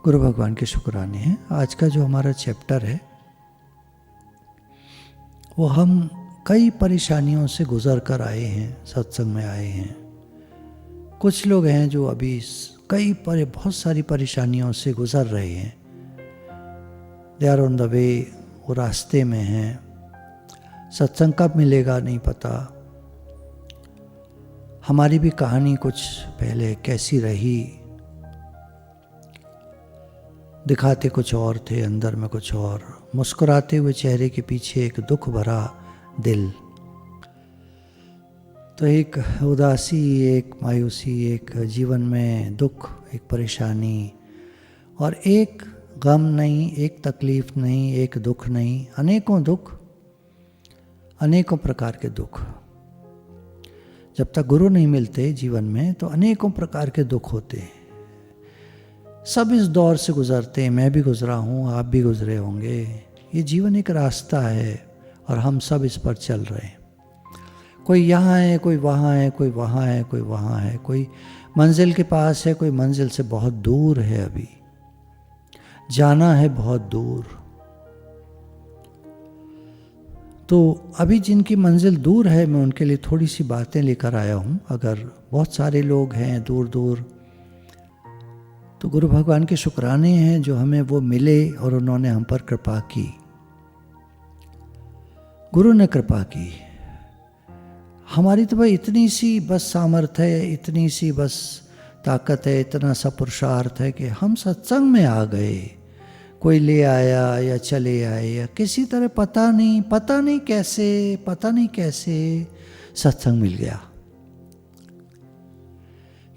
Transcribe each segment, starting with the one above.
गुरु भगवान के शुक्राने हैं। आज का जो हमारा चैप्टर है वो हम कई परेशानियों से गुजर कर आए हैं, सत्संग में आए हैं। कुछ लोग हैं जो अभी बहुत सारी परेशानियों से गुजर रहे हैं। They are on the way, वो रास्ते में हैं। सत्संग कब मिलेगा नहीं पता। हमारी भी कहानी कुछ पहले कैसी रही, दिखाते कुछ और थे, अंदर में कुछ और। मुस्कुराते हुए चेहरे के पीछे एक दुख भरा दिल। तो एक उदासी, एक मायूसी, एक जीवन में दुख, एक परेशानी, और एक गम नहीं, एक तकलीफ नहीं, एक दुख नहीं, अनेकों दुख, अनेकों प्रकार के दुख। जब तक गुरु नहीं मिलते जीवन में तो अनेकों प्रकार के दुख होते हैं। सब इस दौर से गुजरते हैं, मैं भी गुजरा हूँ, आप भी गुजरे होंगे। ये जीवन एक रास्ता है और हम सब इस पर चल रहे हैं। कोई यहाँ है, कोई वहाँ है, कोई वहाँ है, कोई वहाँ है, कोई मंजिल के पास है, कोई मंजिल से बहुत दूर है। अभी जाना है बहुत दूर। तो अभी जिनकी मंजिल दूर है, मैं उनके लिए थोड़ी सी बातें लेकर आया हूँ। अगर बहुत सारे लोग हैं दूर दूर, तो गुरु भगवान के शुक्राने हैं जो हमें वो मिले और उन्होंने हम पर कृपा की। गुरु ने कृपा की। हमारी तो भाई इतनी सी बस सामर्थ्य है, इतनी सी बस ताकत है, इतना सा पुरुषार्थ है कि हम सत्संग में आ गए। कोई ले आया या चले आए या किसी तरह, पता नहीं कैसे सत्संग मिल गया।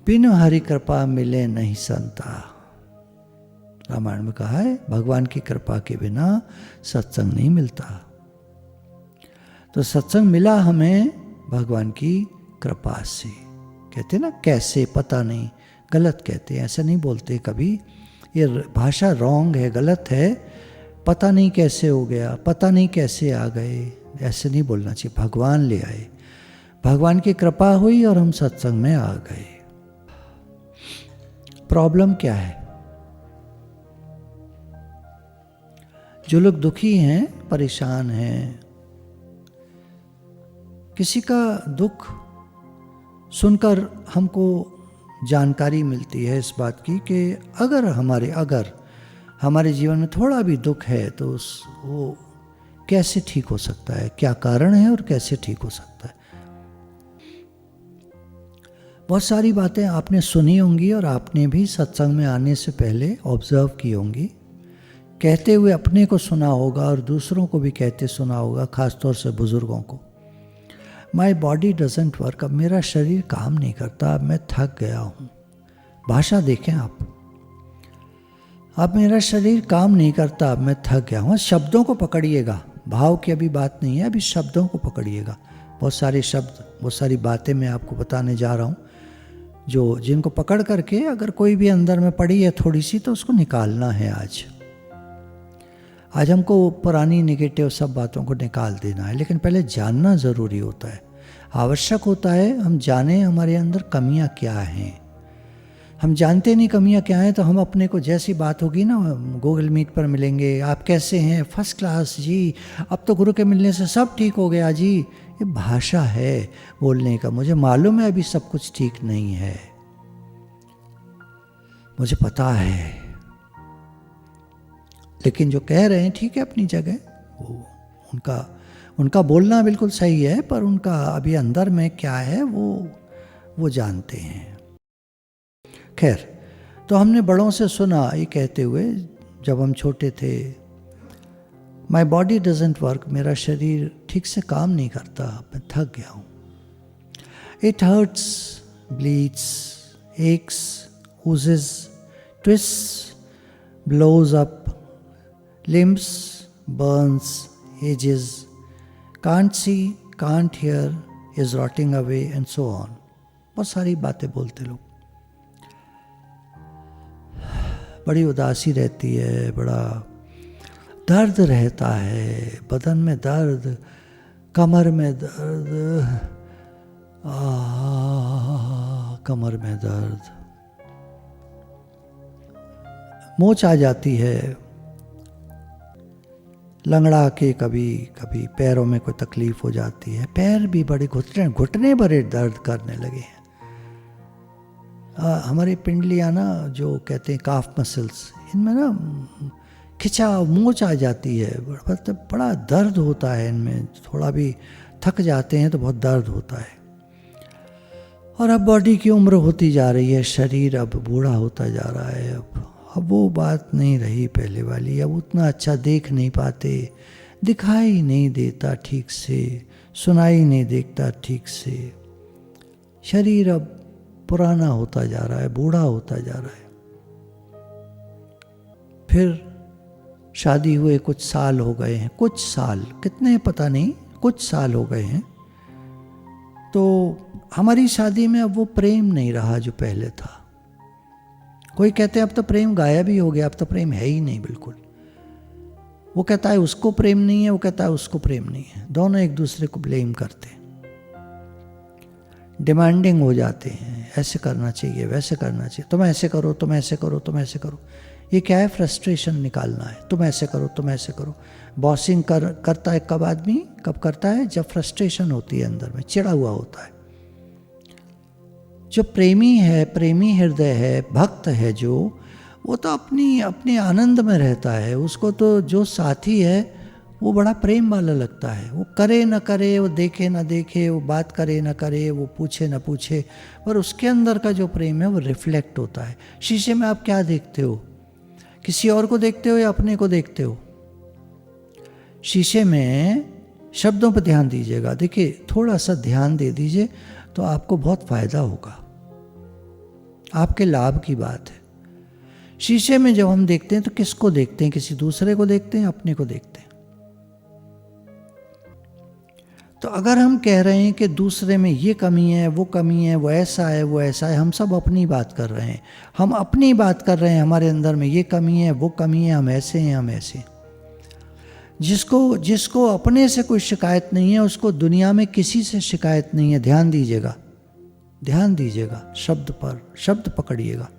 बिनु हरि कृपा मिले नहीं संता। रामायण में कहा है, भगवान की कृपा के बिना सत्संग नहीं मिलता। तो सत्संग मिला हमें भगवान की कृपा से। कहते ना, कैसे पता नहीं, गलत कहते हैं, ऐसे नहीं बोलते कभी। ये भाषा रॉन्ग है, गलत है। पता नहीं कैसे हो गया, पता नहीं कैसे आ गए, ऐसे नहीं बोलना चाहिए। भगवान ले आए, भगवान की कृपा हुई और हम सत्संग में आ गए। प्रॉब्लम क्या है? जो लोग दुखी हैं, परेशान हैं, किसी का दुख सुनकर हमको जानकारी मिलती है इस बात की कि अगर हमारे जीवन में थोड़ा भी दुख है तो वो कैसे ठीक हो सकता है, क्या कारण है और कैसे ठीक हो सकता है। बहुत सारी बातें आपने सुनी होंगी और आपने भी सत्संग में आने से पहले ऑब्जर्व की होंगी। कहते हुए अपने को सुना होगा और दूसरों को भी कहते सुना होगा, खासतौर से बुजुर्गों को। माई बॉडी डजेंट वर्क, अब मेरा शरीर काम नहीं करता, अब मैं थक गया हूँ। भाषा देखें आप, अब मेरा शरीर काम नहीं करता, अब मैं थक गया हूँ। शब्दों को पकड़िएगा, भाव की अभी बात नहीं है, अभी शब्दों को पकड़िएगा। बहुत सारे शब्द, बहुत सारी बातें मैं आपको बताने जा रहा हूँ जिनको पकड़ करके अगर कोई भी अंदर में पड़ी है थोड़ी सी, तो उसको निकालना है। आज हमको पुरानी नेगेटिव सब बातों को निकाल देना है, लेकिन पहले जानना ज़रूरी होता है, आवश्यक होता है। हम जाने हमारे अंदर कमियां क्या हैं। हम जानते नहीं कमियां क्या हैं, तो हम अपने को, जैसी बात होगी ना, गूगल मीट पर मिलेंगे, आप कैसे हैं, फर्स्ट क्लास जी, अब तो गुरु के मिलने से सब ठीक हो गया जी। ये भाषा है बोलने का। मुझे मालूम है अभी सब कुछ ठीक नहीं है, मुझे पता है, लेकिन जो कह रहे हैं ठीक है अपनी जगह, वो उनका बोलना बिल्कुल सही है, पर उनका अभी अंदर में क्या है वो जानते हैं। खैर, तो हमने बड़ों से सुना ये कहते हुए जब हम छोटे थे, माई बॉडी डजेंट वर्क, मेरा शरीर ठीक से काम नहीं करता, मैं थक गया हूँ। It hurts, bleeds, x, oozes, twists, blows up, limbs, burns, ages, can't see, can't hear, is rotting away and so on. बहुत सारी बातें बोलते लोग। बड़ी उदासी रहती है, बड़ा दर्द रहता है, बदन में दर्द, कमर में दर्द, कमर में दर्द। मोच आ जाती है, लंगड़ा के कभी कभी पैरों में कोई तकलीफ हो जाती है, पैर भी बड़े घुटने घुटने बड़े दर्द करने लगे हैं। हमारी पिंडलियाँ ना, जो कहते हैं काफ मसल्स, इनमें ना खिंचा मोच आ जाती है, मतलब बड़ा दर्द होता है इनमें, थोड़ा भी थक जाते हैं तो बहुत दर्द होता है। और अब बॉडी की उम्र होती जा रही है, शरीर अब बूढ़ा होता जा रहा है, अब वो बात नहीं रही पहले वाली, अब उतना अच्छा देख नहीं पाते, दिखाई नहीं देता ठीक से, सुनाई नहीं देता ठीक से, शरीर अब पुराना होता जा रहा है, बूढ़ा होता जा रहा है। फिर शादी हुए कुछ साल हो गए हैं, कुछ साल, कितने पता नहीं, कुछ साल हो गए हैं, तो हमारी शादी में अब वो प्रेम नहीं रहा जो पहले था। कोई कहते हैं अब तो प्रेम गायब ही हो गया, अब तो प्रेम है ही नहीं बिल्कुल। वो कहता है उसको प्रेम नहीं है, वो कहता है उसको प्रेम नहीं है, दोनों एक दूसरे को ब्लेम करते हैं, डिमांडिंग हो जाते हैं, ऐसे करना चाहिए, वैसे करना चाहिए, तुम ऐसे करो, तुम ऐसे करो, तुम ऐसे करो। ये क्या है? फ्रस्ट्रेशन निकालना है, तुम ऐसे करो, तुम ऐसे करो। बॉसिंग करता है कब आदमी, कब करता है? जब फ्रस्ट्रेशन होती है अंदर में, चिड़ा हुआ होता है। जो प्रेमी है, प्रेमी हृदय है, भक्त है जो, वो तो अपने आनंद में रहता है। उसको तो जो साथी है वो बड़ा प्रेम वाला लगता है। वो करे ना करे, वो देखे ना देखे, वो बात करे ना करे, वो पूछे ना पूछे, पर उसके अंदर का जो प्रेम है वो रिफ्लेक्ट होता है। शीशे में आप क्या देखते हो? किसी और को देखते हो या अपने को देखते हो? शीशे में शब्दों पर ध्यान दीजिएगा। देखिए, थोड़ा सा ध्यान दे दीजिए तो आपको बहुत फायदा होगा, आपके लाभ की बात है। शीशे में जब हम देखते हैं तो किसको देखते हैं? किसी दूसरे को देखते हैं, अपने को देखते हैं। तो अगर हम कह रहे हैं कि दूसरे में ये कमी है, वो कमी है, वो ऐसा है, वो ऐसा है, हम सब अपनी बात कर रहे हैं, हम अपनी बात कर रहे हैं, हमारे अंदर में ये कमी है, वो कमी है, हम ऐसे हैं, हम ऐसे। जिसको अपने से कोई शिकायत नहीं है, उसको दुनिया में किसी से शिकायत नहीं है। ध्यान दीजिएगा, ध्यान दीजिएगा, शब्द पर शब्द पकड़िएगा।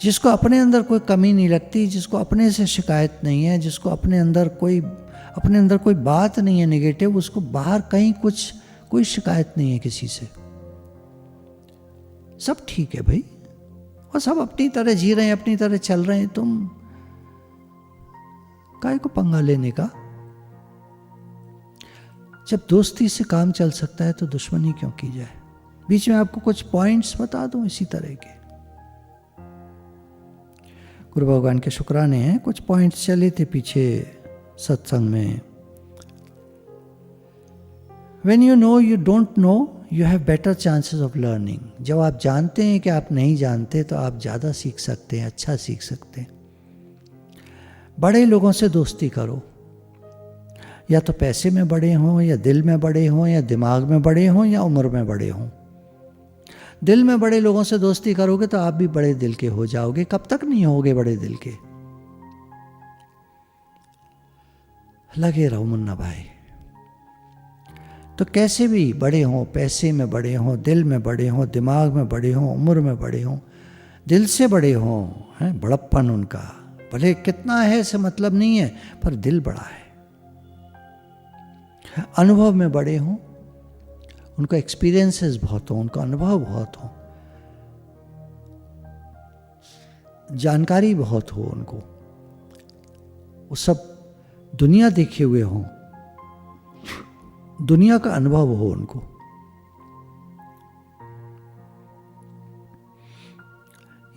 जिसको अपने अंदर कोई कमी नहीं लगती, जिसको अपने से शिकायत नहीं है, जिसको अपने अंदर कोई बात नहीं है नेगेटिव, उसको बाहर कहीं कोई शिकायत नहीं है किसी से। सब ठीक है भाई, और सब अपनी तरह जी रहे हैं, अपनी तरह चल रहे हैं। तुम काहे को पंगा लेने का? जब दोस्ती से काम चल सकता है तो दुश्मनी क्यों की जाए? बीच में आपको कुछ पॉइंट्स बता दूं इसी तरह के, गुरु भगवान के शुक्राने हैं, कुछ पॉइंट्स चले थे पीछे सत्संग में। When you know you don't know, you have better chances of learning. जब आप जानते हैं कि आप नहीं जानते तो आप ज़्यादा सीख सकते हैं, अच्छा सीख सकते हैं। बड़े लोगों से दोस्ती करो, या तो पैसे में बड़े हों, या दिल में बड़े हों, या दिमाग में बड़े हों, या उम्र में बड़े हों। दिल में बड़े लोगों से दोस्ती करोगे तो आप भी बड़े दिल के हो जाओगे। कब तक नहीं होगे बड़े दिल के? लगे रहो मुन्ना भाई। तो कैसे भी बड़े हों, पैसे में बड़े हों, दिल में बड़े हों, दिमाग में बड़े हों, उम्र में बड़े हों, दिल से बड़े हों, हैं बड़प्पन उनका भले कितना है से मतलब नहीं है, पर दिल बड़ा है। अनुभव में बड़े हों, उनको एक्सपीरियंसेस बहुत हों, उनका अनुभव बहुत हो, जानकारी बहुत हो उनको, वो सब दुनिया देखे हुए हों, दुनिया का अनुभव हो उनको।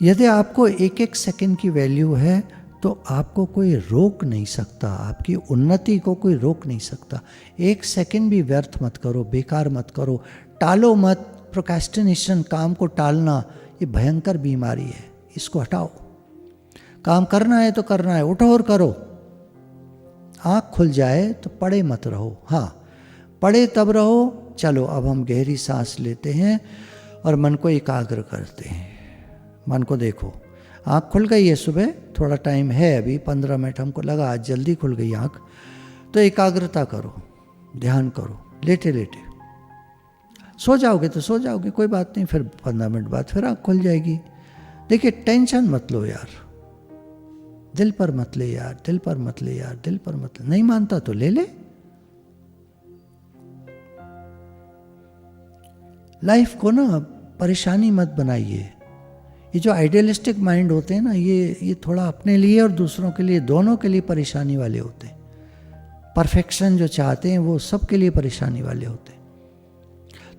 यदि आपको एक एक सेकंड की वैल्यू है तो आपको कोई रोक नहीं सकता, आपकी उन्नति को कोई रोक नहीं सकता। एक सेकंड भी व्यर्थ मत करो, बेकार मत करो, टालो मत। प्रोक्रेस्टिनेशन, काम को टालना, ये भयंकर बीमारी है, इसको हटाओ। काम करना है तो करना है, उठो और करो। आँख खुल जाए तो पड़े मत रहो। हाँ, पड़े तब रहो। चलो अब हम गहरी सांस लेते हैं और मन को एकाग्र करते हैं। मन को देखो, आँख खुल गई है, सुबह थोड़ा टाइम है अभी, 15 मिनट हमको लगा, आज जल्दी खुल गई आँख। तो एकाग्रता करो, ध्यान करो, लेटे लेटे। सो जाओगे तो सो जाओगे, कोई बात नहीं, फिर 15 मिनट बाद फिर आँख खुल जाएगी। देखिए, टेंशन मत लो यार, दिल पर मत ले यार, दिल पर मत ले यार, दिल पर मत ले। नहीं मानता तो ले ले। लाइफ को ना परेशानी मत बनाइए। ये जो आइडियलिस्टिक माइंड होते हैं ना, ये थोड़ा अपने लिए और दूसरों के लिए, दोनों के लिए परेशानी वाले होते हैं। परफेक्शन जो चाहते हैं वो सबके लिए परेशानी वाले होते हैं।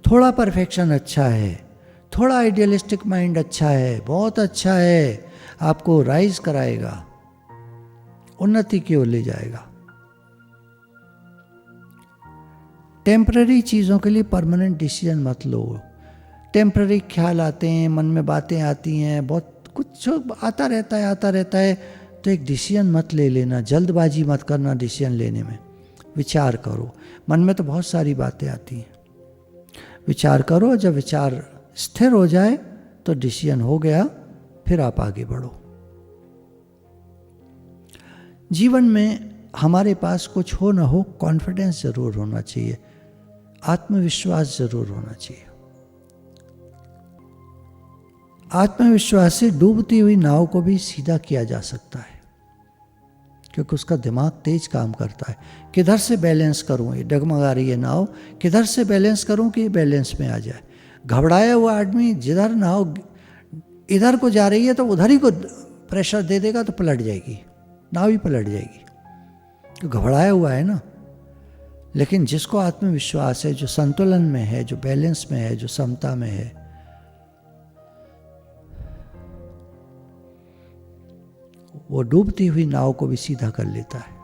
थोड़ा परफेक्शन अच्छा है, थोड़ा आइडियलिस्टिक माइंड अच्छा है, बहुत अच्छा है, आपको राइज कराएगा, उन्नति की ओर ले जाएगा। टेम्पररी चीज़ों के लिए परमानेंट डिसीजन मत लो। टेम्पररी ख्याल आते हैं, मन में बातें आती हैं, बहुत कुछ आता रहता है, तो एक डिसीजन मत ले लेना, जल्दबाजी मत करना डिसीजन लेने में। विचार करो, मन में तो बहुत सारी बातें आती हैं, विचार करो, जब विचार स्थिर हो जाए तो डिसीजन हो गया, फिर आप आगे बढ़ो। जीवन में हमारे पास कुछ हो ना हो, कॉन्फिडेंस जरूर होना चाहिए, आत्मविश्वास जरूर होना चाहिए। आत्मविश्वास से डूबती हुई नाव को भी सीधा किया जा सकता है, क्योंकि उसका दिमाग तेज काम करता है। किधर से बैलेंस करूं, ये डगमगा रही है नाव, किधर से बैलेंस करूं कि ये बैलेंस में आ जाए। घबराया हुआ आदमी जिधर नाव इधर को जा रही है तो उधर ही को प्रेशर दे देगा तो पलट जाएगी, नाव ही पलट जाएगी, तो घबराया हुआ है ना। लेकिन जिसको आत्मविश्वास है, जो संतुलन में है, जो बैलेंस में है, जो समता में है, वो डूबती हुई नाव को भी सीधा कर लेता है।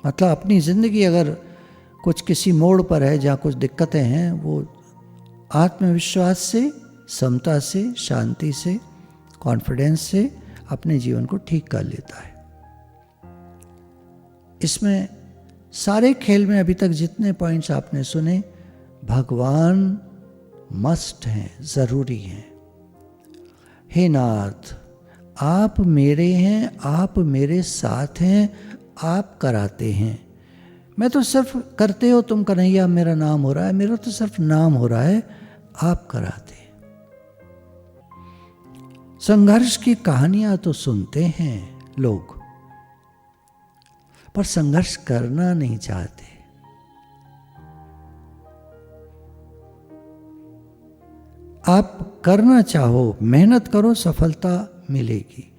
मतलब अपनी ज़िंदगी अगर कुछ किसी मोड़ पर है जहाँ कुछ दिक्कतें हैं, वो आत्मविश्वास से, समता से, शांति से, कॉन्फिडेंस से अपने जीवन को ठीक कर लेता है। इसमें सारे खेल में अभी तक जितने पॉइंट्स आपने सुने, भगवान मस्ट हैं, ज़रूरी हैं। हे नाथ, आप मेरे हैं, आप मेरे साथ हैं, आप कराते हैं। मैं तो सिर्फ करते हो तुम कन्हैया, मेरा नाम हो रहा है, मेरा तो सिर्फ नाम हो रहा है, आप कराते हैं। संघर्ष की कहानियां तो सुनते हैं लोग, पर संघर्ष करना नहीं चाहते। आप करना चाहो, मेहनत करो, सफलता मिलेगी।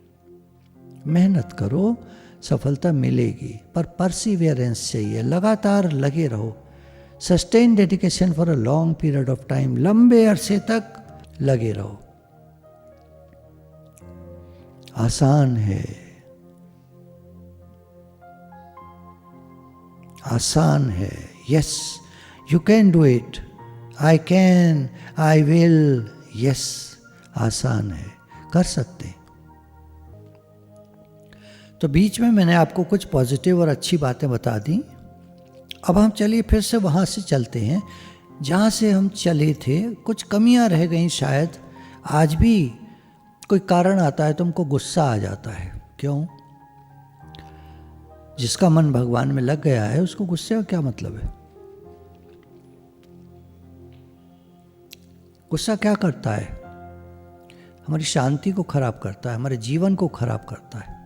मेहनत करो, सफलता मिलेगी, पर परसिवियरेंस चाहिए, लगातार लगे रहो। Sustain dedication for a long period of time, लंबे अरसे तक लगे रहो। आसान है, आसान है। Yes, you can do it, I can, I will, yes, आसान है, कर सकते। तो बीच में मैंने आपको कुछ पॉजिटिव और अच्छी बातें बता दी। अब हम चलिए फिर से वहाँ से चलते हैं जहाँ से हम चले थे। कुछ कमियाँ रह गई शायद। आज भी कोई कारण आता है तुमको गुस्सा आ जाता है, क्यों? जिसका मन भगवान में लग गया है उसको गुस्से का क्या मतलब है? गुस्सा क्या करता है? हमारी शांति को खराब करता है, हमारे जीवन को खराब करता है।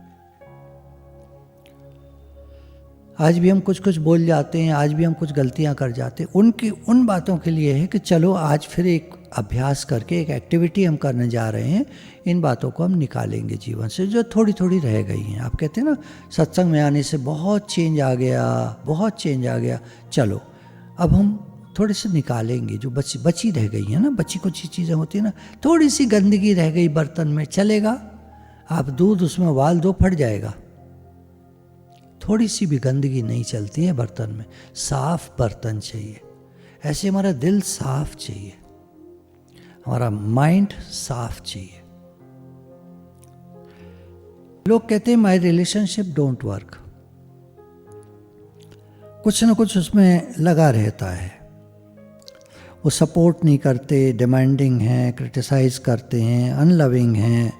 आज भी हम कुछ कुछ बोल जाते हैं, आज भी हम कुछ गलतियां कर जाते हैं। उन बातों के लिए है कि चलो आज फिर एक अभ्यास करके एक एक्टिविटी हम करने जा रहे हैं, इन बातों को हम निकालेंगे जीवन से जो थोड़ी थोड़ी रह गई हैं। आप कहते हैं ना सत्संग में आने से बहुत चेंज आ गया, बहुत चेंज आ गया। चलो अब हम थोड़े से निकालेंगे जो बची रह गई है ना, बची कुछ चीज़ें होती है ना, थोड़ी सी गंदगी रह गई बर्तन में, चलेगा। आप दूध उसमें उबाल दो, फट जाएगा। थोड़ी सी भी गंदगी नहीं चलती है बर्तन में। साफ बर्तन चाहिए। ऐसे हमारा दिल साफ चाहिए, हमारा माइंड साफ चाहिए। लोग कहते हैं माय रिलेशनशिप डोंट वर्क, कुछ ना कुछ उसमें लगा रहता है। वो सपोर्ट नहीं करते, डिमांडिंग हैं, क्रिटिसाइज करते हैं, अनलविंग हैं,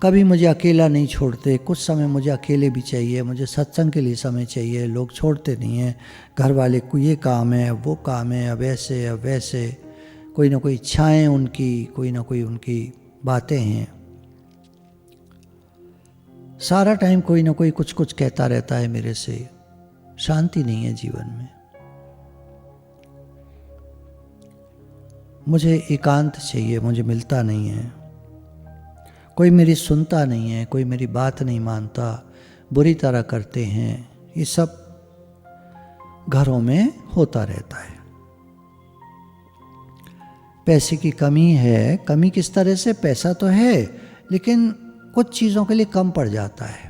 कभी मुझे अकेला नहीं छोड़ते। कुछ समय मुझे अकेले भी चाहिए, मुझे सत्संग के लिए समय चाहिए, लोग छोड़ते नहीं हैं। घर वाले को ये काम है, वो काम है, अब ऐसे अब वैसे, कोई ना कोई इच्छाएं उनकी, कोई ना कोई उनकी बातें हैं, सारा टाइम कोई ना कोई कुछ कुछ कहता रहता है मेरे से, शांति नहीं है जीवन में। मुझे एकांत चाहिए, मुझे मिलता नहीं है। कोई मेरी सुनता नहीं है, कोई मेरी बात नहीं मानता, बुरी तरह करते हैं। ये सब घरों में होता रहता है। पैसे की कमी है। कमी किस तरह से? पैसा तो है लेकिन कुछ चीज़ों के लिए कम पड़ जाता है,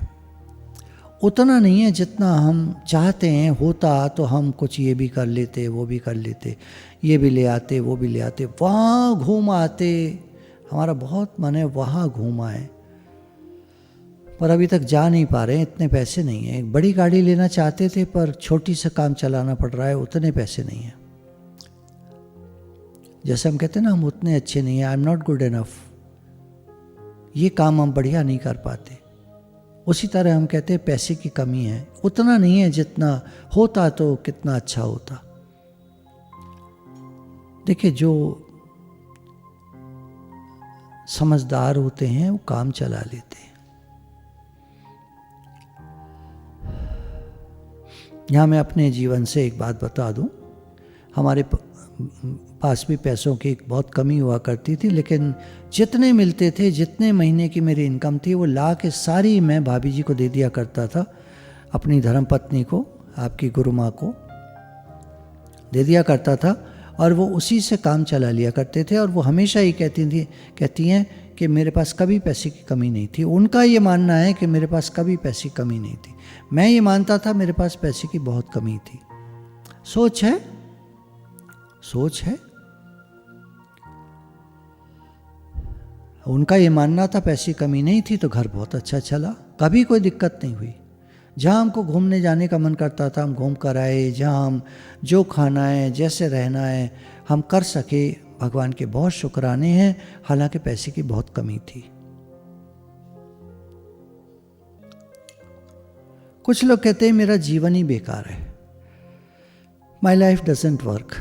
उतना नहीं है जितना हम चाहते हैं। होता तो हम कुछ ये भी कर लेते, वो भी कर लेते, ये भी ले आते, वो भी ले आते, वहाँ घूम आते। हमारा बहुत मन है वहाँ घूम आए, पर अभी तक जा नहीं पा रहे हैं, इतने पैसे नहीं हैं। एक बड़ी गाड़ी लेना चाहते थे पर छोटी से काम चलाना पड़ रहा है, उतने पैसे नहीं हैं। जैसे हम कहते हैं ना, हम उतने अच्छे नहीं हैं, I am not good enough, ये काम हम बढ़िया नहीं कर पाते। उसी तरह हम कहते हैं पैसे की कमी है, उतना नहीं है जितना होता तो कितना अच्छा होता। देखिए, जो समझदार होते हैं वो काम चला लेते हैं। यहाँ मैं अपने जीवन से एक बात बता दूं, हमारे पास भी पैसों की बहुत कमी हुआ करती थी, लेकिन जितने मिलते थे, जितने महीने की मेरी इनकम थी, वो ला के सारी मैं भाभी जी को दे दिया करता था, अपनी धर्मपत्नी को, आपकी गुरु माँ को दे दिया करता था, और वो उसी से काम चला लिया करते थे। और वो हमेशा ही कहती हैं कि मेरे पास कभी पैसे की कमी नहीं थी। उनका ये मानना है कि मेरे पास कभी पैसे की कमी नहीं थी। मैं ये मानता था मेरे पास पैसे की बहुत कमी थी। सोच है, सोच है। उनका ये मानना था पैसे की कमी नहीं थी तो घर बहुत अच्छा चला, कभी कोई दिक्कत नहीं हुई। जहाँ हमको घूमने जाने का मन करता था हम घूम कर आए, जहाँ हम जो खाना है, जैसे रहना है, हम कर सके। भगवान के बहुत शुक्राने हैं, हालांकि पैसे की बहुत कमी थी। कुछ लोग कहते हैं मेरा जीवन ही बेकार है, my life doesn't work,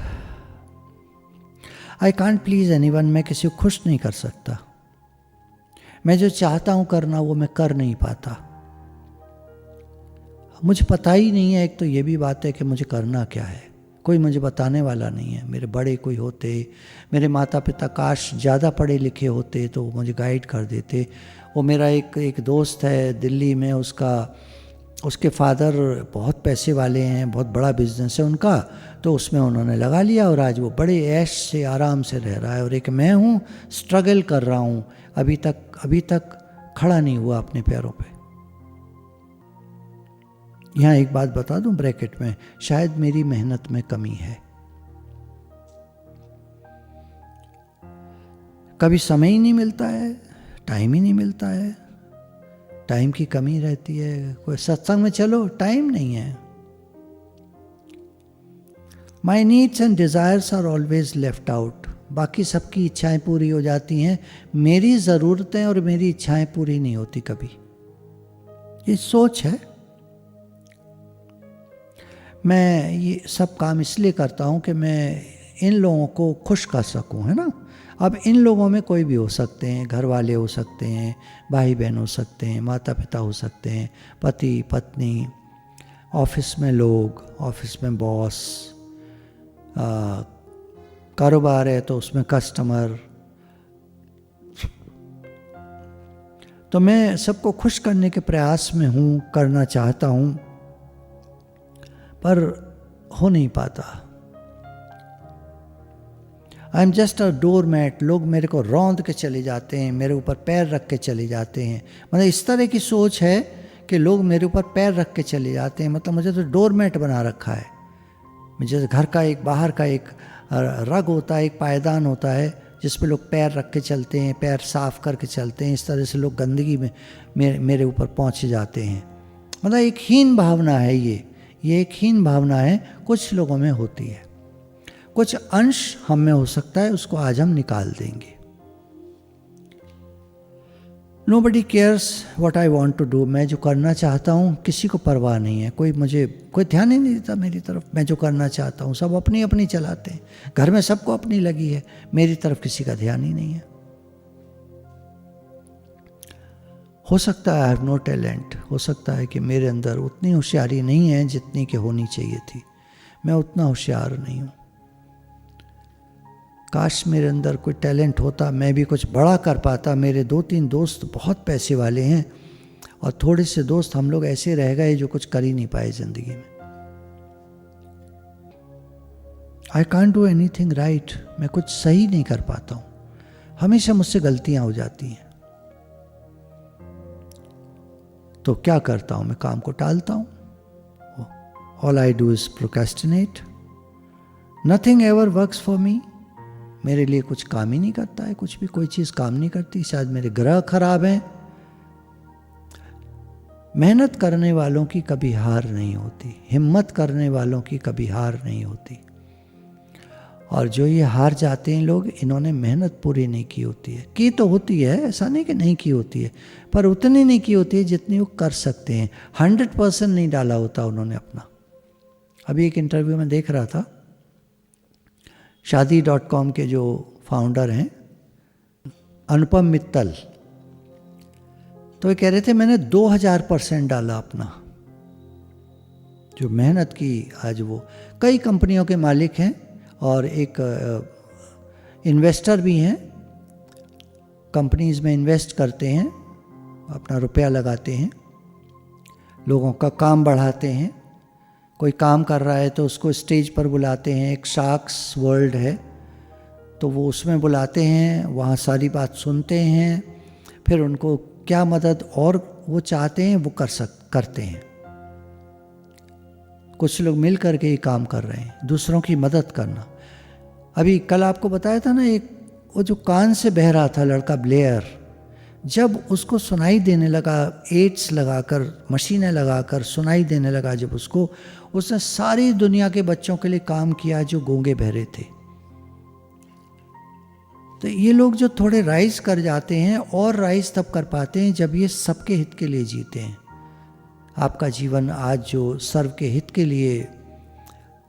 I can't please anyone, मैं किसी को खुश नहीं कर सकता, मैं जो चाहता हूं करना वो मैं कर नहीं पाता, मुझे पता ही नहीं है। एक तो ये भी बात है कि मुझे करना क्या है, कोई मुझे बताने वाला नहीं है। मेरे बड़े कोई होते, मेरे माता पिता काश ज़्यादा पढ़े लिखे होते तो वो मुझे गाइड कर देते। वो मेरा एक दोस्त है दिल्ली में, उसके फादर बहुत पैसे वाले हैं, बहुत बड़ा बिजनेस है उनका, तो उसमें उन्होंने लगा लिया और आज वो बड़े ऐश से आराम से रह रहा है। और एक मैं हूँ, स्ट्रगल कर रहा हूँ, अभी तक खड़ा नहीं हुआ अपने पैरों पे। यहाँ एक बात बता दूं ब्रैकेट में, शायद मेरी मेहनत में कमी है। कभी समय ही नहीं मिलता है, टाइम ही नहीं मिलता है, टाइम की कमी रहती है। कोई सत्संग में चलो, टाइम नहीं है। My needs and desires are always left out. बाकी सबकी इच्छाएं पूरी हो जाती हैं, मेरी ज़रूरतें और मेरी इच्छाएं पूरी नहीं होती कभी। ये सोच है। मैं ये सब काम इसलिए करता हूँ कि मैं इन लोगों को खुश कर सकूँ, है ना। अब इन लोगों में कोई भी हो सकते हैं, घर वाले हो सकते हैं, भाई बहन हो सकते हैं, माता पिता हो सकते हैं, पति पत्नी, ऑफिस में लोग, ऑफिस में बॉस, कारोबार है तो उसमें कस्टमर। तो मैं सबको खुश करने के प्रयास में हूँ, करना चाहता हूँ, पर हो नहीं पाता। I am just a doormat. लोग मेरे को रौंद के चले जाते हैं, मेरे ऊपर पैर रख के चले जाते हैं। मतलब इस तरह की सोच है कि लोग मेरे ऊपर पैर रख के चले जाते हैं, मतलब मुझे तो डोर मैट बना रखा है। जैसे घर का एक बाहर का एक रग होता है, एक पायदान होता है जिस पे लोग पैर रख के चलते हैं, पैर साफ करके चलते हैं। इस तरह से लोग गंदगी में मेरे ऊपर पहुँच जाते हैं। मतलब एक हीन भावना है ये एक हीन भावना है, कुछ लोगों में होती है, कुछ अंश हम में हो सकता है, उसको आज हम निकाल देंगे। Nobody cares what I want to do। मैं जो करना चाहता हूँ किसी को परवाह नहीं है, कोई ध्यान ही नहीं देता मेरी तरफ। मैं जो करना चाहता हूँ सब अपनी अपनी चलाते हैं, घर में सबको अपनी लगी है, मेरी तरफ किसी का ध्यान ही नहीं है। हो सकता है आई हैव नो टैलेंट, हो सकता है कि मेरे अंदर उतनी होशियारी नहीं है जितनी कि होनी चाहिए थी, मैं उतना होशियार नहीं हूँ। काश मेरे अंदर कोई टैलेंट होता, मैं भी कुछ बड़ा कर पाता। मेरे 2-3 दोस्त बहुत पैसे वाले हैं और थोड़े से दोस्त हम लोग ऐसे रह गए जो कुछ कर ही नहीं पाए ज़िंदगी में। I can't do anything right, मैं कुछ सही नहीं कर पाता हूँ, हमेशा मुझसे गलतियाँ हो जाती हैं। तो क्या करता हूँ, मैं काम को टालता हूँ। All I do is procrastinate, nothing ever works for me. मेरे लिए कुछ काम ही नहीं करता है, कुछ भी कोई चीज़ काम नहीं करती। शायद मेरे ग्रह खराब हैं। मेहनत करने वालों की कभी हार नहीं होती, हिम्मत करने वालों की कभी हार नहीं होती। और जो ये हार जाते हैं लोग, इन्होंने मेहनत पूरी नहीं की होती है। की तो होती है, ऐसा नहीं कि नहीं की होती है, पर उतनी नहीं की होती है जितनी वो कर सकते हैं। 100% नहीं डाला होता उन्होंने अपना। अभी एक इंटरव्यू में देख रहा था, शादी.com के जो फाउंडर हैं अनुपम मित्तल, तो ये कह रहे थे मैंने 2000% डाला अपना, जो मेहनत की। आज वो कई कंपनियों के मालिक हैं और एक इन्वेस्टर भी हैं, कंपनीज में इन्वेस्ट करते हैं, अपना रुपया लगाते हैं, लोगों का काम बढ़ाते हैं। कोई काम कर रहा है तो उसको स्टेज पर बुलाते हैं, एक शार्क्स वर्ल्ड है तो वो उसमें बुलाते हैं, वहाँ सारी बात सुनते हैं, फिर उनको क्या मदद और वो चाहते हैं वो करते हैं। कुछ लोग मिल करके ही काम कर रहे हैं, दूसरों की मदद करना। अभी कल आपको बताया था ना, एक वो जो कान से बह रहा था लड़का ब्लेयर, जब उसको सुनाई देने लगा, एड्स लगाकर, मशीनें लगाकर सुनाई देने लगा जब उसको, उसने सारी दुनिया के बच्चों के लिए काम किया जो गूंगे बहरे थे। तो ये लोग जो थोड़े राइज कर जाते हैं, और राइज तब कर पाते हैं जब ये सबके हित के लिए जीते हैं। आपका जीवन आज जो सर्व के हित के लिए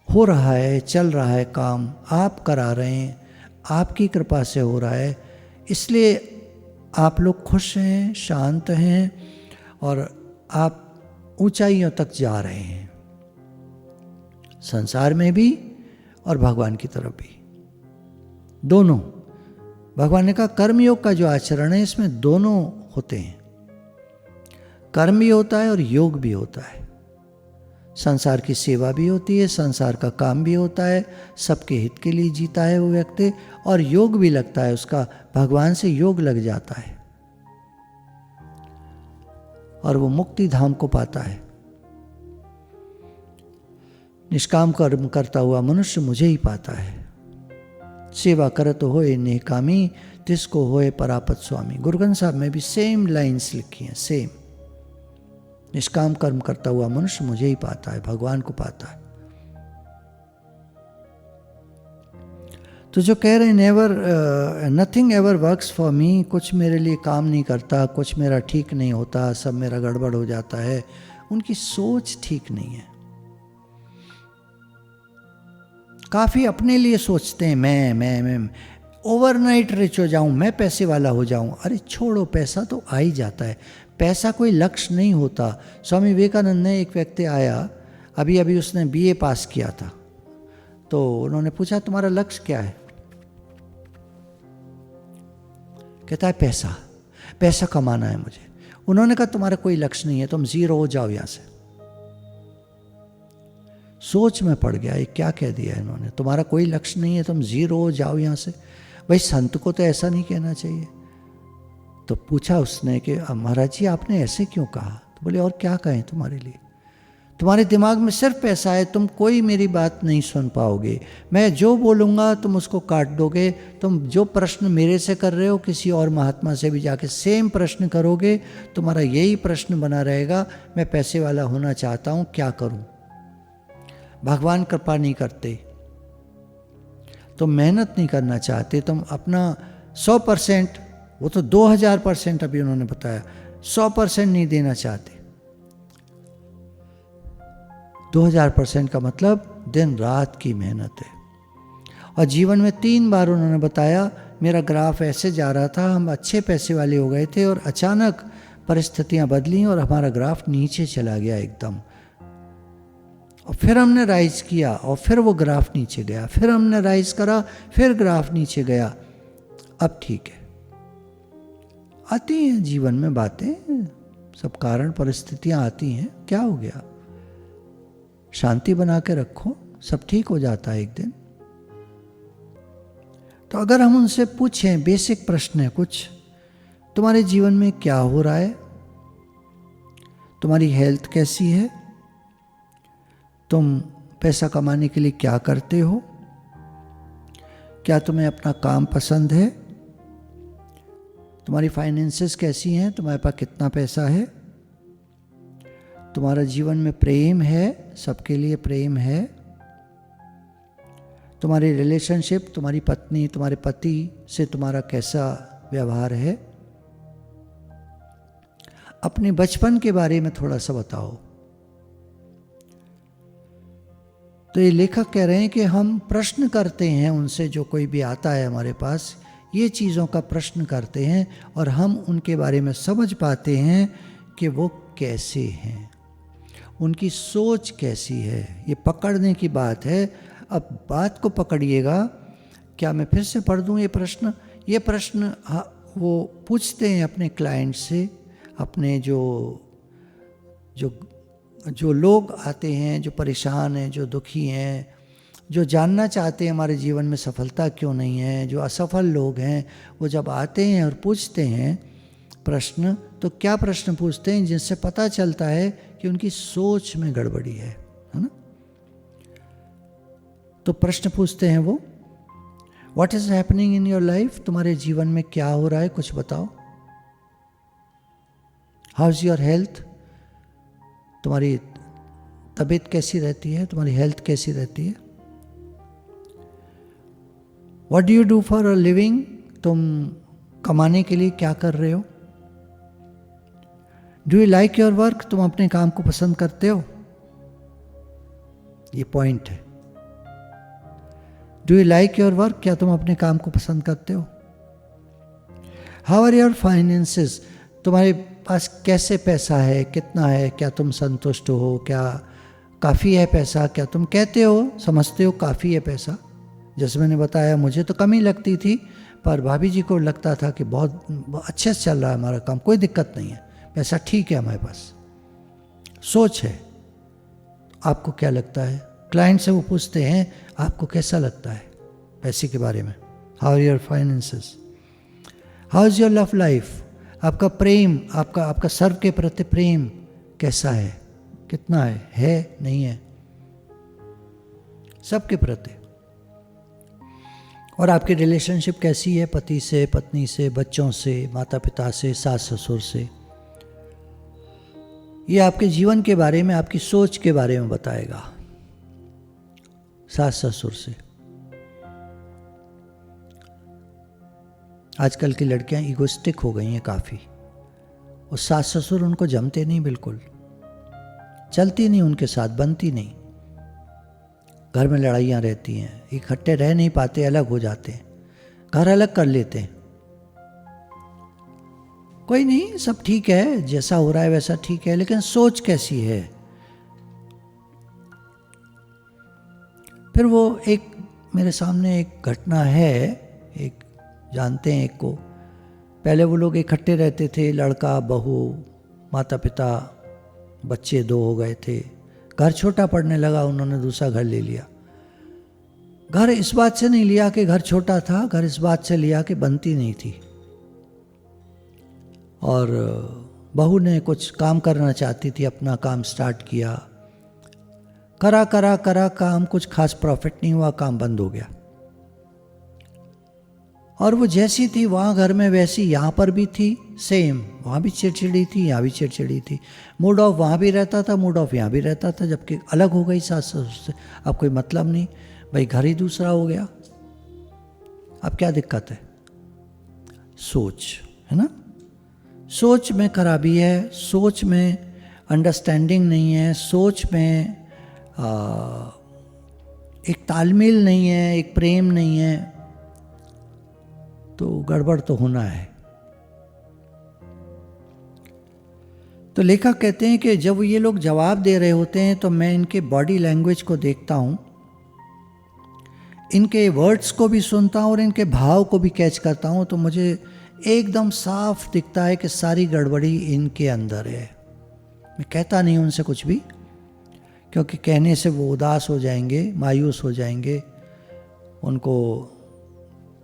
हो रहा है, चल रहा है, काम आप करा रहे हैं, आपकी कृपा से हो रहा है, इसलिए आप लोग खुश हैं, शांत हैं और आप ऊंचाइयों तक जा रहे हैं, संसार में भी और भगवान की तरफ भी, दोनों। भगवान ने कहा कर्मयोग का जो आचरण है इसमें दोनों होते हैं, कर्म भी होता है और योग भी होता है। संसार की सेवा भी होती है, संसार का काम भी होता है, सबके हित के लिए जीता है वो व्यक्ति, और योग भी लगता है उसका, भगवान से योग लग जाता है और वो मुक्ति धाम को पाता है। निष्काम कर्म करता हुआ मनुष्य मुझे ही पाता है। सेवा करत होए नेकामी, तिसको होए परापत स्वामी। गुरु ग्रंथ साहब में भी सेम लाइन्स लिखी हैं, सेम। निष्काम कर्म करता हुआ मनुष्य मुझे ही पाता है, भगवान को पाता है। तो जो कह रहे हैं never nothing ever works for me, कुछ मेरे लिए काम नहीं करता, कुछ मेरा ठीक नहीं होता, सब मेरा गड़बड़ हो जाता है, उनकी सोच ठीक नहीं है। काफ़ी अपने लिए सोचते हैं, मैं ओवरनाइट रिच हो जाऊं, मैं पैसे वाला हो जाऊं। अरे छोड़ो, पैसा तो आ ही जाता है, पैसा कोई लक्ष्य नहीं होता। स्वामी विवेकानंद ने, एक व्यक्ति आया, अभी उसने BA पास किया था, तो उन्होंने पूछा तुम्हारा लक्ष्य क्या है? कहता है पैसा कमाना है मुझे। उन्होंने कहा तुम्हारा कोई लक्ष्य नहीं है, तुम जीरो हो जाओ यहाँ से। सोच में पड़ गया, ये क्या कह दिया इन्होंने, तुम्हारा कोई लक्ष्य नहीं है, तुम जीरो हो जाओ यहाँ से। भाई संत को तो ऐसा नहीं कहना चाहिए। तो पूछा उसने कि महाराज जी आपने ऐसे क्यों कहा? तो बोले और क्या कहें तुम्हारे लिए, तुम्हारे दिमाग में सिर्फ पैसा है, तुम कोई मेरी बात नहीं सुन पाओगे, मैं जो बोलूँगा तुम उसको काट दोगे। तुम जो प्रश्न मेरे से कर रहे हो किसी और महात्मा से भी जाके सेम प्रश्न करोगे, तुम्हारा यही प्रश्न बना रहेगा, मैं पैसे वाला होना चाहता हूँ, क्या करूँ? भगवान कृपा नहीं करते, तुम मेहनत नहीं करना चाहते, तुम अपना 100%, वो तो 2000% अभी उन्होंने बताया, 100% नहीं देना चाहते। 2000% का मतलब दिन रात की मेहनत है। और जीवन में 3 बार उन्होंने बताया, मेरा ग्राफ ऐसे जा रहा था, हम अच्छे पैसे वाले हो गए थे और अचानक परिस्थितियां बदली और हमारा ग्राफ नीचे चला गया एकदम। और फिर हमने राइज किया और फिर वो ग्राफ नीचे गया, फिर हमने राइज करा, फिर ग्राफ नीचे गया। अब ठीक है, आती हैं जीवन में बातें, सब कारण परिस्थितियां आती हैं, क्या हो गया, शांति बना के रखो, सब ठीक हो जाता है एक दिन। तो अगर हम उनसे पूछें, बेसिक प्रश्न है कुछ, तुम्हारे जीवन में क्या हो रहा है, तुम्हारी हेल्थ कैसी है, तुम पैसा कमाने के लिए क्या करते हो, क्या तुम्हें अपना काम पसंद है, तुम्हारी फाइनेंसेस कैसी हैं, तुम्हारे पास कितना पैसा है, तुम्हारा जीवन में प्रेम है, सबके लिए प्रेम है, तुम्हारी रिलेशनशिप, तुम्हारी पत्नी, तुम्हारे पति से तुम्हारा कैसा व्यवहार है। अपने बचपन के बारे में थोड़ा सा बताओ। तो ये लेखक कह रहे हैं कि हम प्रश्न करते हैं उनसे, जो कोई भी आता है हमारे पास, ये चीज़ों का प्रश्न करते हैं और हम उनके बारे में समझ पाते हैं कि वो कैसे हैं, उनकी सोच कैसी है। ये पकड़ने की बात है। अब बात को पकड़िएगा। क्या मैं फिर से पढ़ दूँ ये प्रश्न? ये प्रश्न वो पूछते हैं अपने क्लाइंट से, अपने जो लोग आते हैं, जो परेशान हैं, जो दुखी हैं, जो जानना चाहते हैं हमारे जीवन में सफलता क्यों नहीं है, जो असफल लोग हैं, वो जब आते हैं और पूछते हैं प्रश्न, तो क्या प्रश्न पूछते हैं जिनसे पता चलता है कि उनकी सोच में गड़बड़ी है ना। तो प्रश्न पूछते हैं वो, what is happening in your life, तुम्हारे जीवन में क्या हो रहा है, कुछ बताओ। हाउ इज योर हेल्थ, तुम्हारी तबीयत कैसी रहती है, तुम्हारी हेल्थ कैसी रहती है। What do you do for a living, तुम कमाने के लिए क्या कर रहे हो। Do you like your work, तुम अपने काम को पसंद करते हो। ये पॉइंट है। Do you like your work, क्या तुम अपने काम को पसंद करते हो। हाउ आर योर फाइनेंसेस, तुम्हारे पास कैसे पैसा है, कितना है, क्या तुम संतुष्ट हो, क्या काफ़ी है पैसा, क्या तुम कहते हो, समझते हो काफ़ी है पैसा। जैसे मैंने बताया, मुझे तो कम ही लगती थी, पर भाभी जी को लगता था कि बहुत अच्छे से चल रहा है हमारा काम, कोई दिक्कत नहीं है, पैसा ठीक है हमारे पास। सोच है। आपको क्या लगता है? क्लाइंट से वो पूछते हैं, आपको कैसा लगता है पैसे के बारे में। How are your finances, how is your love life, आपका प्रेम, आपका सर्व के प्रति प्रेम कैसा है, कितना है नहीं है, सबके प्रति। और आपकी रिलेशनशिप कैसी है, पति से, पत्नी से, बच्चों से, माता पिता से, सास ससुर से। ये आपके जीवन के बारे में, आपकी सोच के बारे में बताएगा। सास ससुर से। आजकल की लड़कियां इगोस्टिक हो गई हैं काफ़ी, और सास ससुर उनको जमते नहीं, बिल्कुल चलती नहीं उनके साथ, बनती नहीं। घर में लड़ाइयाँ रहती हैं, इकट्ठे रह नहीं पाते, अलग हो जाते हैं, घर अलग कर लेते हैं। कोई नहीं, सब ठीक है, जैसा हो रहा है वैसा ठीक है, लेकिन सोच कैसी है। फिर वो एक मेरे सामने एक घटना है, एक जानते हैं एक को, पहले वो लोग इकट्ठे रहते थे, लड़का बहू, माता पिता, बच्चे 2 हो गए थे। घर छोटा पड़ने लगा, उन्होंने दूसरा घर ले लिया। घर इस बात से नहीं लिया कि घर छोटा था, घर इस बात से लिया कि बनती नहीं थी। और बहू ने कुछ काम करना चाहती थी, अपना काम स्टार्ट किया, करा काम, कुछ खास प्रॉफिट नहीं हुआ, काम बंद हो गया। और वो जैसी थी वहाँ घर में वैसी यहाँ पर भी थी, सेम। वहाँ भी चिड़चिड़ी थी, यहाँ भी चिड़चिड़ी थी। मूड ऑफ वहाँ भी रहता था, मूड ऑफ यहाँ भी रहता था, जबकि अलग हो गई सास ससुर से। अब कोई मतलब नहीं, भाई घर ही दूसरा हो गया। अब क्या दिक्कत है? सोच है ना। सोच में खराबी है, सोच में अंडरस्टैंडिंग नहीं है, सोच में एक तालमेल नहीं है, एक प्रेम नहीं है, तो गड़बड़ तो होना है। तो लेखक कहते हैं कि जब ये लोग जवाब दे रहे होते हैं तो मैं इनके बॉडी लैंग्वेज को देखता हूँ, इनके वर्ड्स को भी सुनता हूँ और इनके भाव को भी कैच करता हूँ, तो मुझे एकदम साफ दिखता है कि सारी गड़बड़ी इनके अंदर है। मैं कहता नहीं उनसे कुछ भी, क्योंकि कहने से वो उदास हो जाएंगे, मायूस हो जाएंगे, उनको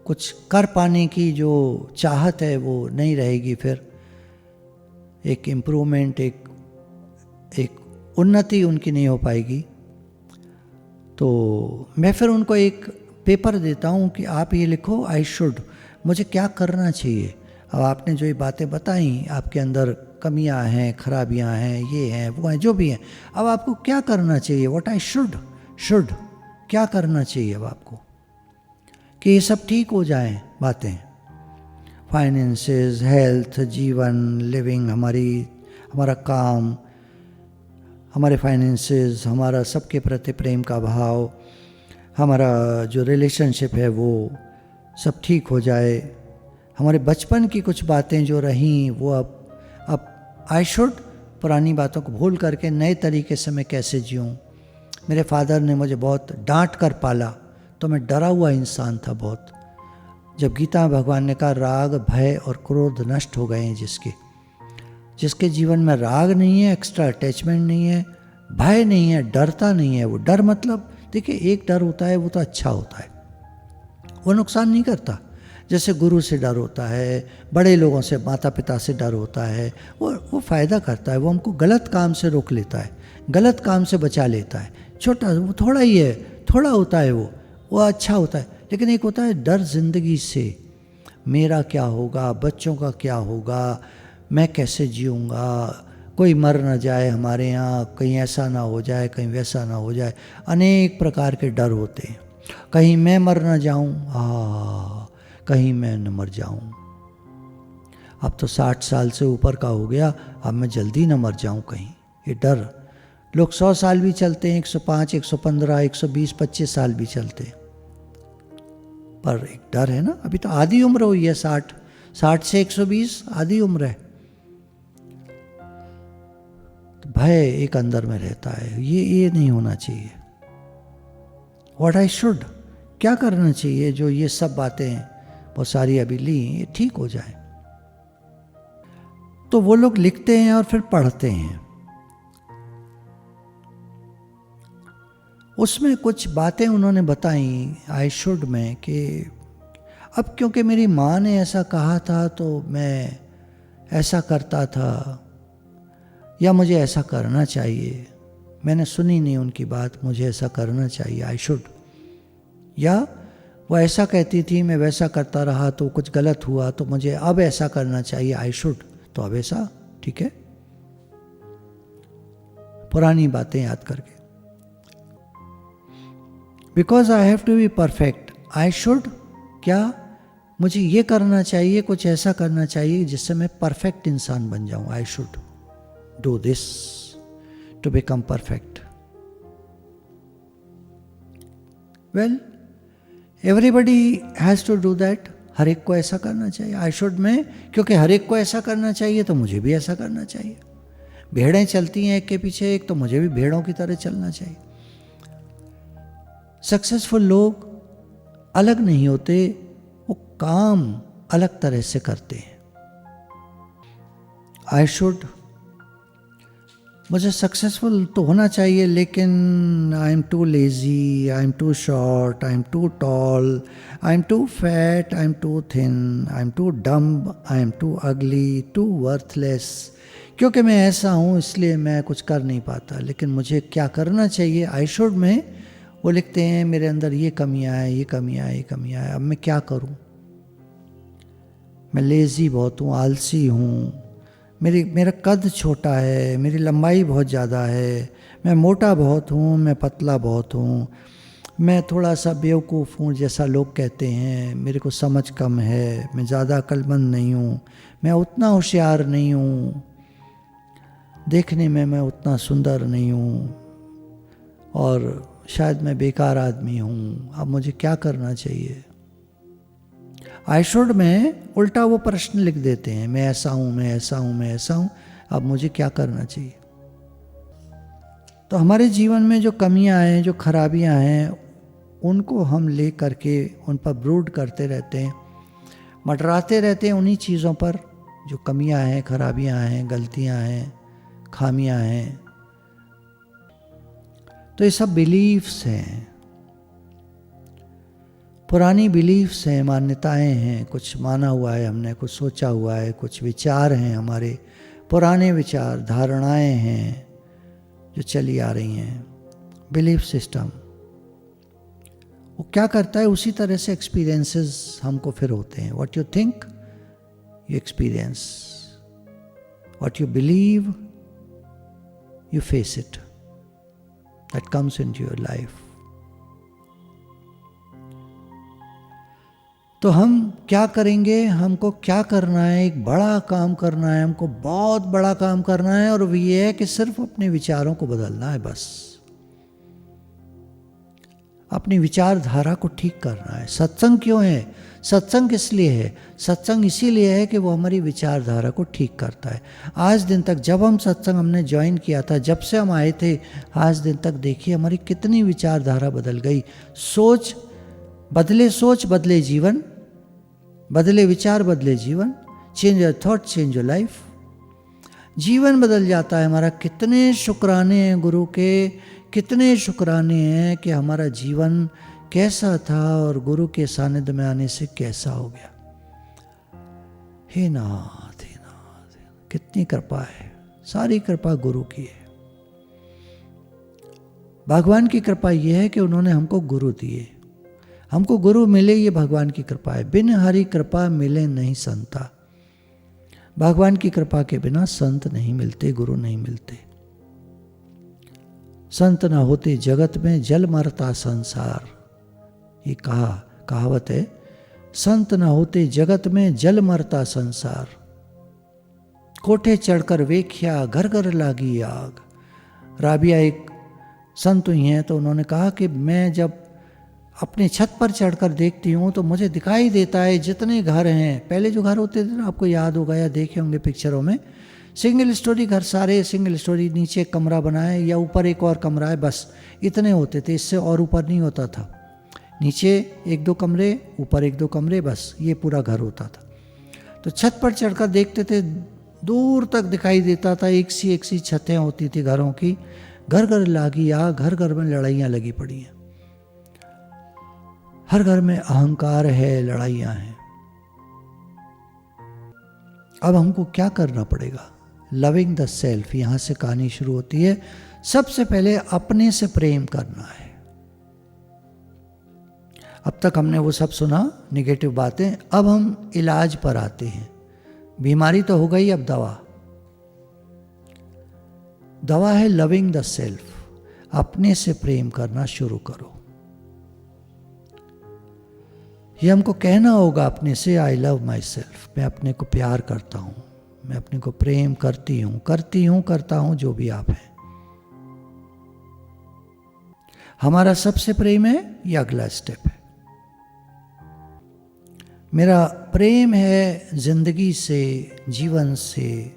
कुछ कर पाने की जो चाहत है वो नहीं रहेगी, फिर एक इम्प्रूवमेंट, एक उन्नति उनकी नहीं हो पाएगी। तो मैं फिर उनको एक पेपर देता हूँ कि आप ये लिखो, आई शुड, मुझे क्या करना चाहिए। अब आपने जो ये बातें बताई, आपके अंदर कमियां हैं, खराबियां हैं, ये हैं, वो हैं, जो भी हैं, अब आपको क्या करना चाहिए, व्हाट आई शुड क्या करना चाहिए अब आपको कि ये सब ठीक हो जाए बातें, फाइनेंसेस, हेल्थ, जीवन, लिविंग, हमारा काम, हमारे फाइनेंसेस, हमारा सबके प्रति प्रेम का भाव, हमारा जो रिलेशनशिप है वो सब ठीक हो जाए, हमारे बचपन की कुछ बातें जो रहीं वो अब आई शुड, पुरानी बातों को भूल करके नए तरीके से मैं कैसे जीऊँ। मेरे फादर ने मुझे बहुत डांट कर पाला, तो मैं डरा हुआ इंसान था बहुत। जब गीता भगवान ने कहा राग, भय और क्रोध नष्ट हो गए हैं, जिसके जीवन में राग नहीं है, एक्स्ट्रा अटैचमेंट नहीं है, भय नहीं है, डरता नहीं है। वो डर मतलब देखिए, एक डर होता है वो तो अच्छा होता है, वो नुकसान नहीं करता। जैसे गुरु से डर होता है, बड़े लोगों से, माता पिता से डर होता है, वो फ़ायदा करता है, वो हमको गलत काम से रोक लेता है, गलत काम से बचा लेता है। छोटा, वो थोड़ा ही है, थोड़ा होता है, वो अच्छा होता है। लेकिन एक होता है डर ज़िंदगी से, मेरा क्या होगा, बच्चों का क्या होगा, मैं कैसे जीऊँगा, कोई मर ना जाए हमारे यहाँ, कहीं ऐसा ना हो जाए, कहीं वैसा ना हो जाए, अनेक प्रकार के डर होते हैं। कहीं मैं मर ना जाऊँ, कहीं मैं न मर जाऊँ, अब तो 60 साल से ऊपर का हो गया, अब मैं जल्दी न मर जाऊँ कहीं, ये डर। लोग 100 साल भी चलते हैं, 105, 115, 120, 25 साल भी चलते हैं, पर एक डर है ना। अभी तो आधी उम्र हुई है, 60 से 120 आधी उम्र है, तो भय एक अंदर में रहता है। ये नहीं होना चाहिए। व्हाट आई शुड, क्या करना चाहिए, जो ये सब बातें बहुत सारी अभी ली, ये ठीक हो जाए। तो वो लोग लिखते हैं और फिर पढ़ते हैं, उसमें कुछ बातें उन्होंने बताई आई शुड में कि अब क्योंकि मेरी माँ ने ऐसा कहा था तो मैं ऐसा करता था, या मुझे ऐसा करना चाहिए, मैंने सुनी नहीं उनकी बात, मुझे ऐसा करना चाहिए, आई शुड। या वो ऐसा कहती थी, मैं वैसा करता रहा तो कुछ गलत हुआ, तो मुझे अब ऐसा करना चाहिए, आई शुड, तो अब ऐसा ठीक है। पुरानी बातें याद करके, because I have to be perfect, I should, क्या मुझे ये करना चाहिए, कुछ ऐसा करना चाहिए जिससे मैं परफेक्ट इंसान बन जाऊं, I should do this to become perfect. Well, everybody has to do that, हर एक को ऐसा करना चाहिए आई शुड में, क्योंकि हर एक को ऐसा करना चाहिए तो मुझे भी ऐसा करना चाहिए। भेड़ें चलती हैं एक के पीछे एक, तो मुझे भी भेड़ों की तरह चलना चाहिए। सक्सेसफुल लोग अलग नहीं होते, वो काम अलग तरह से करते हैं। आई शुड, मुझे सक्सेसफुल तो होना चाहिए, लेकिन I am too lazy, I am too short, I am too tall, I am too fat, I am too thin, I am too dumb, I am too ugly, too worthless. क्योंकि मैं ऐसा हूँ इसलिए मैं कुछ कर नहीं पाता, लेकिन मुझे क्या करना चाहिए आई शुड में वो लिखते हैं, मेरे अंदर ये कमियाँ हैं, ये कमियाँ हैं, ये कमियाँ हैं, अब मैं क्या करूँ। मैं लेज़ी बहुत हूँ, आलसी हूँ, मेरा कद छोटा है, मेरी लंबाई बहुत ज़्यादा है, मैं मोटा बहुत हूँ, मैं पतला बहुत हूँ, मैं थोड़ा सा बेवकूफ़ हूँ जैसा लोग कहते हैं, मेरे को समझ कम है, मैं ज़्यादा अक्लमंद नहीं हूँ, मैं उतना होशियार नहीं हूँ, देखने में मैं उतना सुंदर नहीं हूँ, और शायद मैं बेकार आदमी हूँ, अब मुझे क्या करना चाहिए। आई शुड में उल्टा वो प्रश्न लिख देते हैं, मैं ऐसा हूँ, मैं ऐसा हूँ, मैं ऐसा हूँ, अब मुझे क्या करना चाहिए। तो हमारे जीवन में जो कमियां हैं, जो खराबियां हैं, उनको हम ले करके उन पर ब्रूड करते रहते हैं, मंडराते रहते हैं उन्हीं चीज़ों पर जो कमियां हैं, खराबियां हैं, गलतियां हैं, खामियां हैं। तो ये सब बिलीफ्स हैं, पुरानी बिलीफ्स हैं, मान्यताएं हैं, कुछ माना हुआ है हमने, कुछ सोचा हुआ है, कुछ विचार हैं, हमारे पुराने विचार, धारणाएं हैं जो चली आ रही हैं। बिलीफ सिस्टम वो क्या करता है, उसी तरह से एक्सपीरियंसेस हमको फिर होते हैं। What you think you experience, what you believe you face it, that comes into your life. तो हम क्या करेंगे, हमको क्या करना है, एक बड़ा काम करना है, हमको बहुत बड़ा काम करना है, और वो ये है कि सिर्फ अपने विचारों को बदलना है, बस अपनी विचारधारा को ठीक करना है। सत्संग क्यों है? सत्संग इसलिए है, सत्संग इसीलिए है कि वो हमारी विचारधारा को ठीक करता है। आज दिन तक जब हम सत्संग हमने ज्वाइन किया था, जब से हम आए थे आज दिन तक देखिए हमारी कितनी विचारधारा बदल गई। सोच बदले जीवन, बदले विचार बदले जीवन। Change your thought change your life. जीवन बदल जाता है हमारा। कितने शुक्राने हैं गुरु के, कितने शुक्राने हैं कि हमारा जीवन कैसा था और गुरु के सानिध्य में आने से कैसा हो गया। हे नाथ, हे नाथ, कितनी कृपा है, सारी कृपा गुरु की है। भगवान की कृपा यह है कि उन्होंने हमको गुरु दिए, हमको गुरु मिले, ये भगवान की कृपा है। बिन हरि कृपा मिले नहीं संता। भगवान की कृपा के बिना संत नहीं मिलते, गुरु नहीं मिलते। संत न होते जगत में जल मरता संसार, ये कहावत है। संत न होते जगत में जल मरता संसार। कोठे चढ़कर वेख्या घर घर लागी आग। राबिया एक संत हुई हैं, तो उन्होंने कहा कि मैं जब अपने छत पर चढ़कर देखती हूँ तो मुझे दिखाई देता है जितने घर हैं, पहले जो घर होते थे ना, आपको याद होगा या देखे होंगे पिक्चरों में, सिंगल स्टोरी घर, सारे सिंगल स्टोरी, नीचे एक कमरा बना है या ऊपर एक और कमरा है, बस इतने होते थे, इससे और ऊपर नहीं होता था। नीचे एक दो कमरे, ऊपर एक दो कमरे, बस ये पूरा घर होता था। तो छत पर चढ़कर देखते थे, दूर तक दिखाई देता था, एक सी छतें होती थी घरों की। घर घर लागी आग, घर घर में लड़ाइयाँ लगी पड़ी हैं। हर घर में अहंकार है, लड़ाइयाँ हैं। अब हमको क्या करना पड़ेगा? लविंग द सेल्फ, यहां से कहानी शुरू होती है। सबसे पहले अपने से प्रेम करना है। अब तक हमने वो सब सुना, निगेटिव बातें। अब हम इलाज पर आते हैं। बीमारी तो हो गई, अब दवा है लविंग द सेल्फ। अपने से प्रेम करना शुरू करो। ये हमको कहना होगा अपने से, आई लव माई सेल्फ। मैं अपने को प्यार करता हूँ, मैं अपने को प्रेम करती हूँ, करता हूँ, जो भी आप हैं। हमारा सबसे प्रेम है, ये अगला स्टेप है। मेरा प्रेम है जिंदगी से, जीवन से,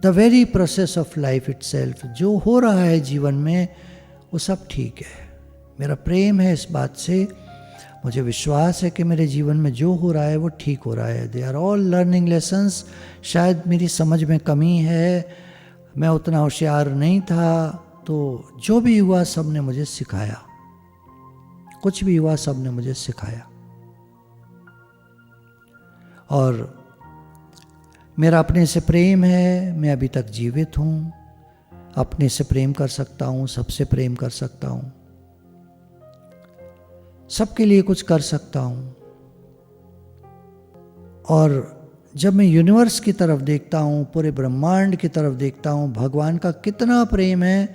the very process of life itself. जो हो रहा है जीवन में वो सब ठीक है। मेरा प्रेम है इस बात से, मुझे विश्वास है कि मेरे जीवन में जो हो रहा है वो ठीक हो रहा है। They are all learning lessons. शायद मेरी समझ में कमी है, मैं उतना होशियार नहीं था, तो जो भी हुआ सब ने मुझे सिखाया, कुछ भी हुआ सब ने मुझे सिखाया। और मेरा अपने से प्रेम है, मैं अभी तक जीवित हूँ, अपने से प्रेम कर सकता हूँ, सबसे प्रेम कर सकता हूँ, सबके लिए कुछ कर सकता हूँ। और जब मैं यूनिवर्स की तरफ देखता हूँ, पूरे ब्रह्मांड की तरफ देखता हूँ, भगवान का कितना प्रेम है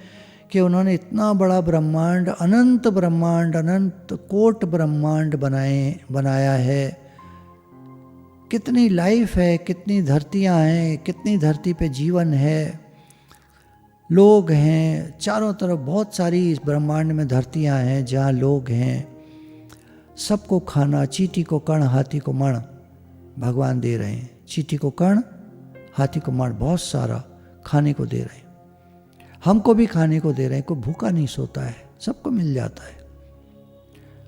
कि उन्होंने इतना बड़ा ब्रह्मांड, अनंत कोट ब्रह्मांड बनाया है। कितनी लाइफ है, कितनी धरतियाँ हैं, कितनी धरती पे जीवन है, लोग हैं चारों तरफ, बहुत सारी इस ब्रह्मांड में धरतियाँ हैं जहाँ लोग हैं। सबको खाना, चींटी को कण हाथी को मण भगवान दे रहे हैं। चींटी को कण हाथी को मण, बहुत सारा खाने को दे रहे हैं, हमको भी खाने को दे रहे हैं, कोई भूखा नहीं सोता है, सबको मिल जाता है।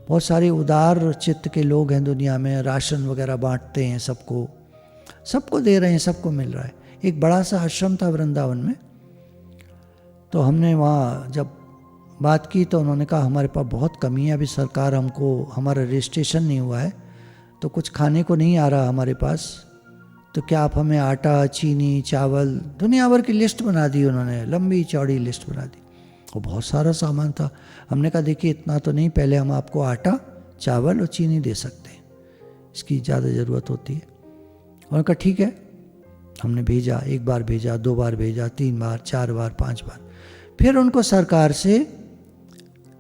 बहुत सारे उदार चित्त के लोग हैं दुनिया में, राशन वगैरह बांटते हैं, सबको दे रहे हैं, सबको मिल रहा है। एक बड़ा सा आश्रम था वृंदावन में, तो हमने वहाँ जब बात की तो उन्होंने कहा हमारे पास बहुत कमी है, अभी सरकार हमको, हमारा रजिस्ट्रेशन नहीं हुआ है तो कुछ खाने को नहीं आ रहा हमारे पास, तो क्या आप हमें आटा, चीनी, चावल, दुनिया भर की लिस्ट बना दी उन्होंने, लंबी चौड़ी लिस्ट बना दी, और बहुत सारा सामान था। हमने कहा देखिए इतना तो नहीं, पहले हम आपको आटा, चावल और चीनी दे सकते हैं, इसकी ज़्यादा ज़रूरत होती है। उन्होंने कहा ठीक है। हमने भेजा, एक बार भेजा, 2 बार भेजा, 3 बार, 4 बार, 5 बार, फिर उनको सरकार से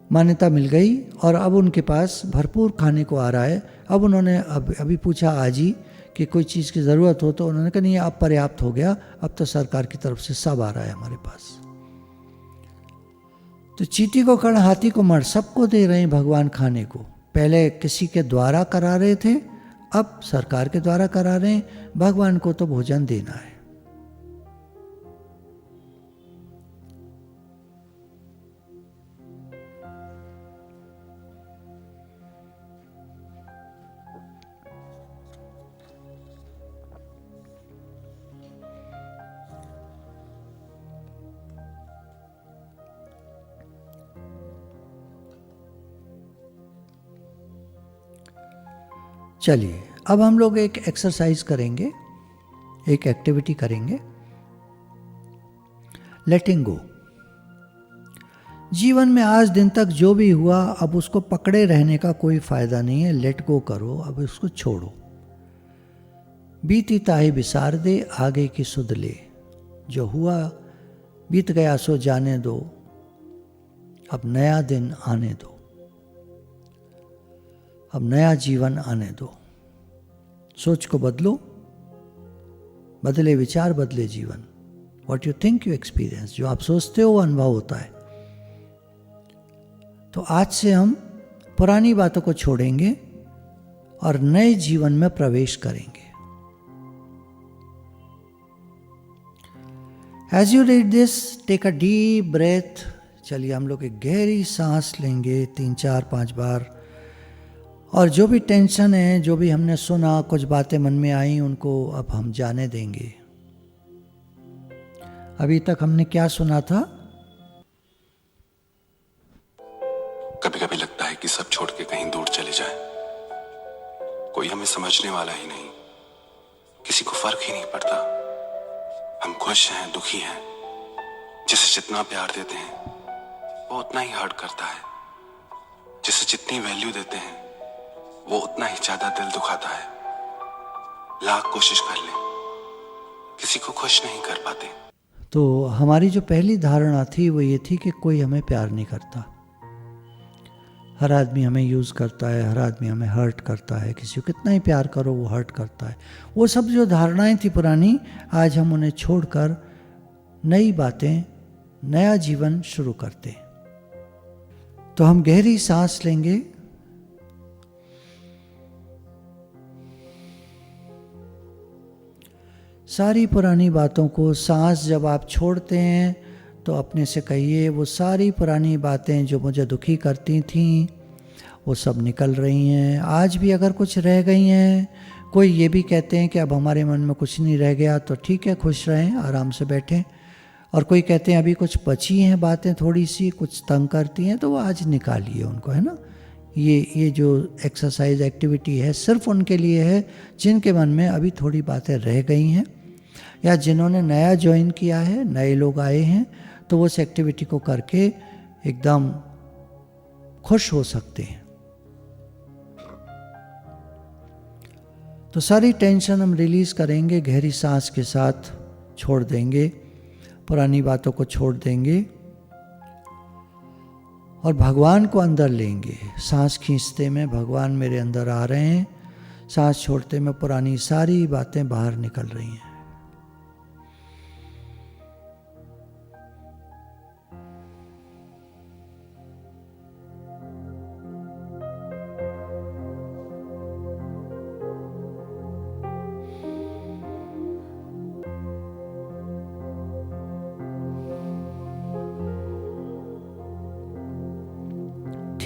मान्यता मिल गई और अब उनके पास भरपूर खाने को आ रहा है। अब उन्होंने अभी पूछा आज ही कि कोई चीज़ की ज़रूरत हो, तो उन्होंने कहा नहीं अब पर्याप्त हो गया, अब तो सरकार की तरफ से सब आ रहा है हमारे पास। तो चींटी को कर्ण, हाथी को मर, सबको दे रहे हैं भगवान खाने को। पहले किसी के द्वारा करा रहे थे, अब सरकार के द्वारा करा रहे हैं, भगवान को तो भोजन देना है। चलिए अब हम लोग एक एक्सरसाइज करेंगे, एक एक्टिविटी करेंगे, लेटिंग गो। जीवन में आज दिन तक जो भी हुआ अब उसको पकड़े रहने का कोई फायदा नहीं है, लेट गो करो, अब उसको छोड़ो। बीती ताही बिसार दे, आगे की सुध ले, जो हुआ बीत गया सो जाने दो, अब नया दिन आने दो, अब नया जीवन आने दो। सोच को बदलो, बदले विचार, बदले जीवन। What you think you experience, जो आप सोचते हो वो अनुभव होता है। तो आज से हम पुरानी बातों को छोड़ेंगे और नए जीवन में प्रवेश करेंगे। As you read this, take a deep breath. चलिए हम लोग एक गहरी सांस लेंगे 3, 4, 5 बार, और जो भी टेंशन है, जो भी हमने सुना, कुछ बातें मन में आई, उनको अब हम जाने देंगे। अभी तक हमने क्या सुना था? कभी कभी लगता है कि सब छोड़ के कहीं दूर चले जाए, कोई हमें समझने वाला ही नहीं, किसी को फर्क ही नहीं पड़ता। हम खुश हैं, दुखी हैं, जिसे जितना प्यार देते हैं वो उतना ही हर्ट करता है, जिसे जितनी वैल्यू देते हैं वो उतना ही ज्यादा दिल दुखाता है। लाख कोशिश कर ले, किसी को खुश नहीं कर पाते। तो हमारी जो पहली धारणा थी वो ये थी कि कोई हमें प्यार नहीं करता, हर आदमी हमें यूज़ करता है, हर आदमी हमें हर्ट करता है, किसी को कितना ही प्यार करो वो हर्ट करता है। वो सब जो धारणाएं थी पुरानी, आज हम उन्हें छोड़कर नई बातें, नया जीवन शुरू करते हैं। तो हम गहरी सांस लेंगे, सारी पुरानी बातों को, सांस जब आप छोड़ते हैं तो अपने से कहिए वो सारी पुरानी बातें जो मुझे दुखी करती थीं वो सब निकल रही हैं। आज भी अगर कुछ रह गई हैं, कोई ये भी कहते हैं कि अब हमारे मन में कुछ नहीं रह गया, तो ठीक है, खुश रहें, आराम से बैठें। और कोई कहते हैं अभी कुछ बची हैं बातें, थोड़ी सी कुछ तंग करती हैं, तो वो आज निकालिए उनको, है ना। ये जो एक्सरसाइज एक्टिविटी है सिर्फ उनके लिए है जिनके मन में अभी थोड़ी बातें रह गई हैं, या जिन्होंने नया ज्वाइन किया है, नए लोग आए हैं, तो वो इस एक्टिविटी को करके एकदम खुश हो सकते हैं। तो सारी टेंशन हम रिलीज़ करेंगे, गहरी सांस के साथ छोड़ देंगे, पुरानी बातों को छोड़ देंगे और भगवान को अंदर लेंगे। सांस खींचते में भगवान मेरे अंदर आ रहे हैं, सांस छोड़ते में पुरानी सारी बातें बाहर निकल रही हैं।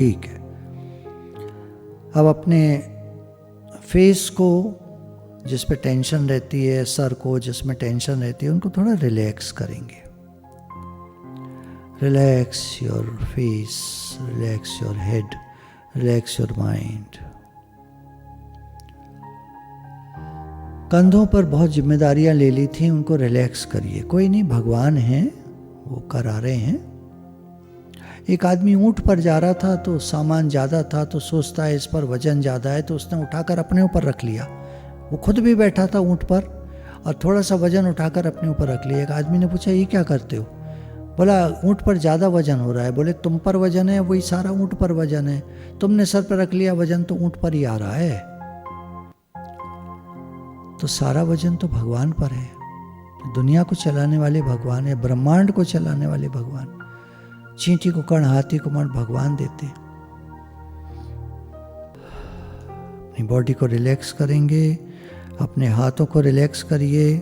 ठीक है। अब अपने फेस को जिस पे टेंशन रहती है, सर को जिसमें टेंशन रहती है, उनको थोड़ा रिलैक्स करेंगे। Relax your face, relax your head, relax your mind. कंधों पर बहुत जिम्मेदारियां ले ली थी, उनको रिलैक्स करिए। कोई नहीं, भगवान हैं, वो करा रहे हैं। एक आदमी ऊंट पर जा रहा था तो सामान ज़्यादा था, तो सोचता है इस पर वजन ज़्यादा है, तो उसने उठाकर अपने ऊपर रख लिया। वो खुद भी बैठा था ऊंट पर और थोड़ा सा वजन उठाकर अपने ऊपर रख लिया। एक आदमी ने पूछा, ये क्या करते हो? बोला, ऊंट पर ज़्यादा वजन हो रहा है। बोले, तुम पर वजन है, वही सारा ऊंट पर वजन है। तुमने सर पर रख लिया वजन, तो ऊंट पर ही आ रहा है। तो सारा वजन तो भगवान पर है। दुनिया को चलाने वाले भगवान है, ब्रह्मांड को चलाने वाले भगवान। चींटी को कण, हाथी को मण भगवान देते। अपनी बॉडी को रिलैक्स करेंगे, अपने हाथों को रिलैक्स करिए,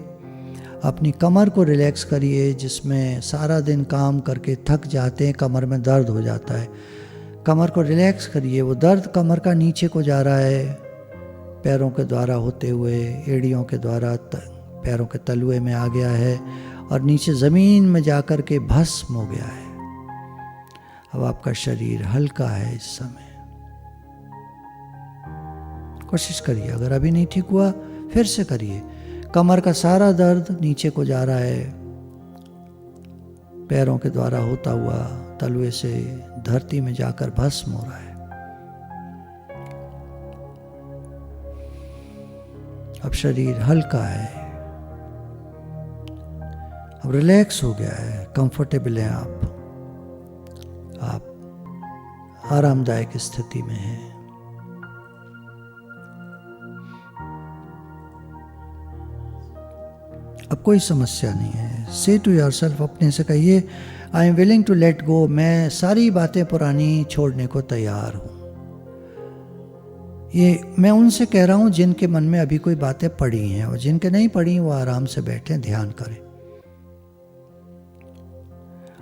अपनी कमर को रिलैक्स करिए, जिसमें सारा दिन काम करके थक जाते हैं, कमर में दर्द हो जाता है। कमर को रिलैक्स करिए। वो दर्द कमर का नीचे को जा रहा है, पैरों के द्वारा होते हुए एड़ियों के द्वारा पैरों के तलुए में आ गया है और नीचे ज़मीन में जाकर के भस्म हो गया है। अब आपका शरीर हल्का है इस समय। कोशिश करिए, अगर अभी नहीं ठीक हुआ फिर से करिए। कमर का सारा दर्द नीचे को जा रहा है, पैरों के द्वारा होता हुआ तलुए से धरती में जाकर भस्म हो रहा है। अब शरीर हल्का है, अब रिलैक्स हो गया है, कंफर्टेबल हैं आप आरामदायक स्थिति में हैं। अब कोई समस्या नहीं है। से टू योरसेल्फ, अपने से कहिए, I am willing to let go. मैं सारी बातें पुरानी छोड़ने को तैयार हूँ। ये मैं उनसे कह रहा हूँ जिनके मन में अभी कोई बातें पड़ी हैं, और जिनके नहीं पड़ी वो आराम से बैठें, ध्यान करें।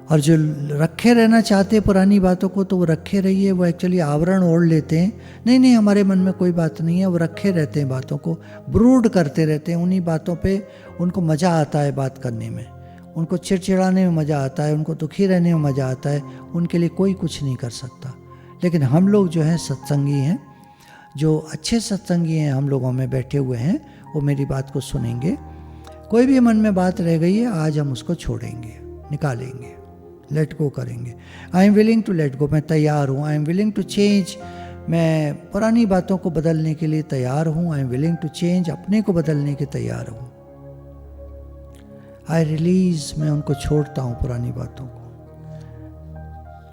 और जो रखे रहना चाहते हैं पुरानी बातों को, तो वो रखे रहिए। वो एक्चुअली आवरण ओढ़ लेते हैं, नहीं हमारे मन में कोई बात नहीं है, वो रखे रहते हैं बातों को, ब्रूड करते रहते हैं उन्हीं बातों पे। उनको मज़ा आता है बात करने में, उनको चिड़चिड़ाने में मज़ा आता है, उनको दुखी रहने में मज़ा आता है। उनके लिए कोई कुछ नहीं कर सकता। लेकिन हम लोग जो हैं सत्संगी हैं, जो अच्छे सत्संगी हैं, हम लोगों में बैठे हुए हैं, वो मेरी बात को सुनेंगे। कोई भी मन में बात रह गई है, आज हम उसको छोड़ेंगे, निकालेंगे, लेट गो करेंगे। I am willing to let go, मैं तैयार हूँ। I am willing to change, मैं पुरानी बातों को बदलने के लिए तैयार हूँ। I am willing to change, अपने को बदलने के तैयार हूँ। आई रिलीज, मैं उनको छोड़ता हूँ पुरानी बातों को।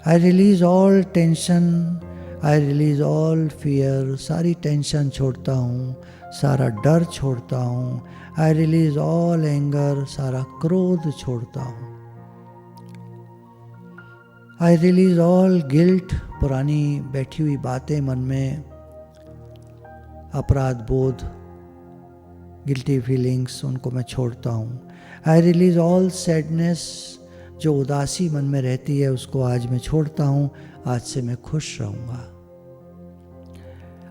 I release all tension, I release all fear, सारी टेंशन छोड़ता हूँ, सारा डर छोड़ता हूँ। आई रिलीज ऑल एंगर, सारा क्रोध छोड़ता हूँ। आई रिलीज ऑल गिल्ट, पुरानी बैठी हुई बातें मन में, अपराध बोध, गिल्टी फीलिंग्स, उनको मैं छोड़ता हूँ। आई रिलीज ऑल सैडनेस, जो उदासी मन में रहती है उसको आज मैं छोड़ता हूँ। आज से मैं खुश रहूँगा।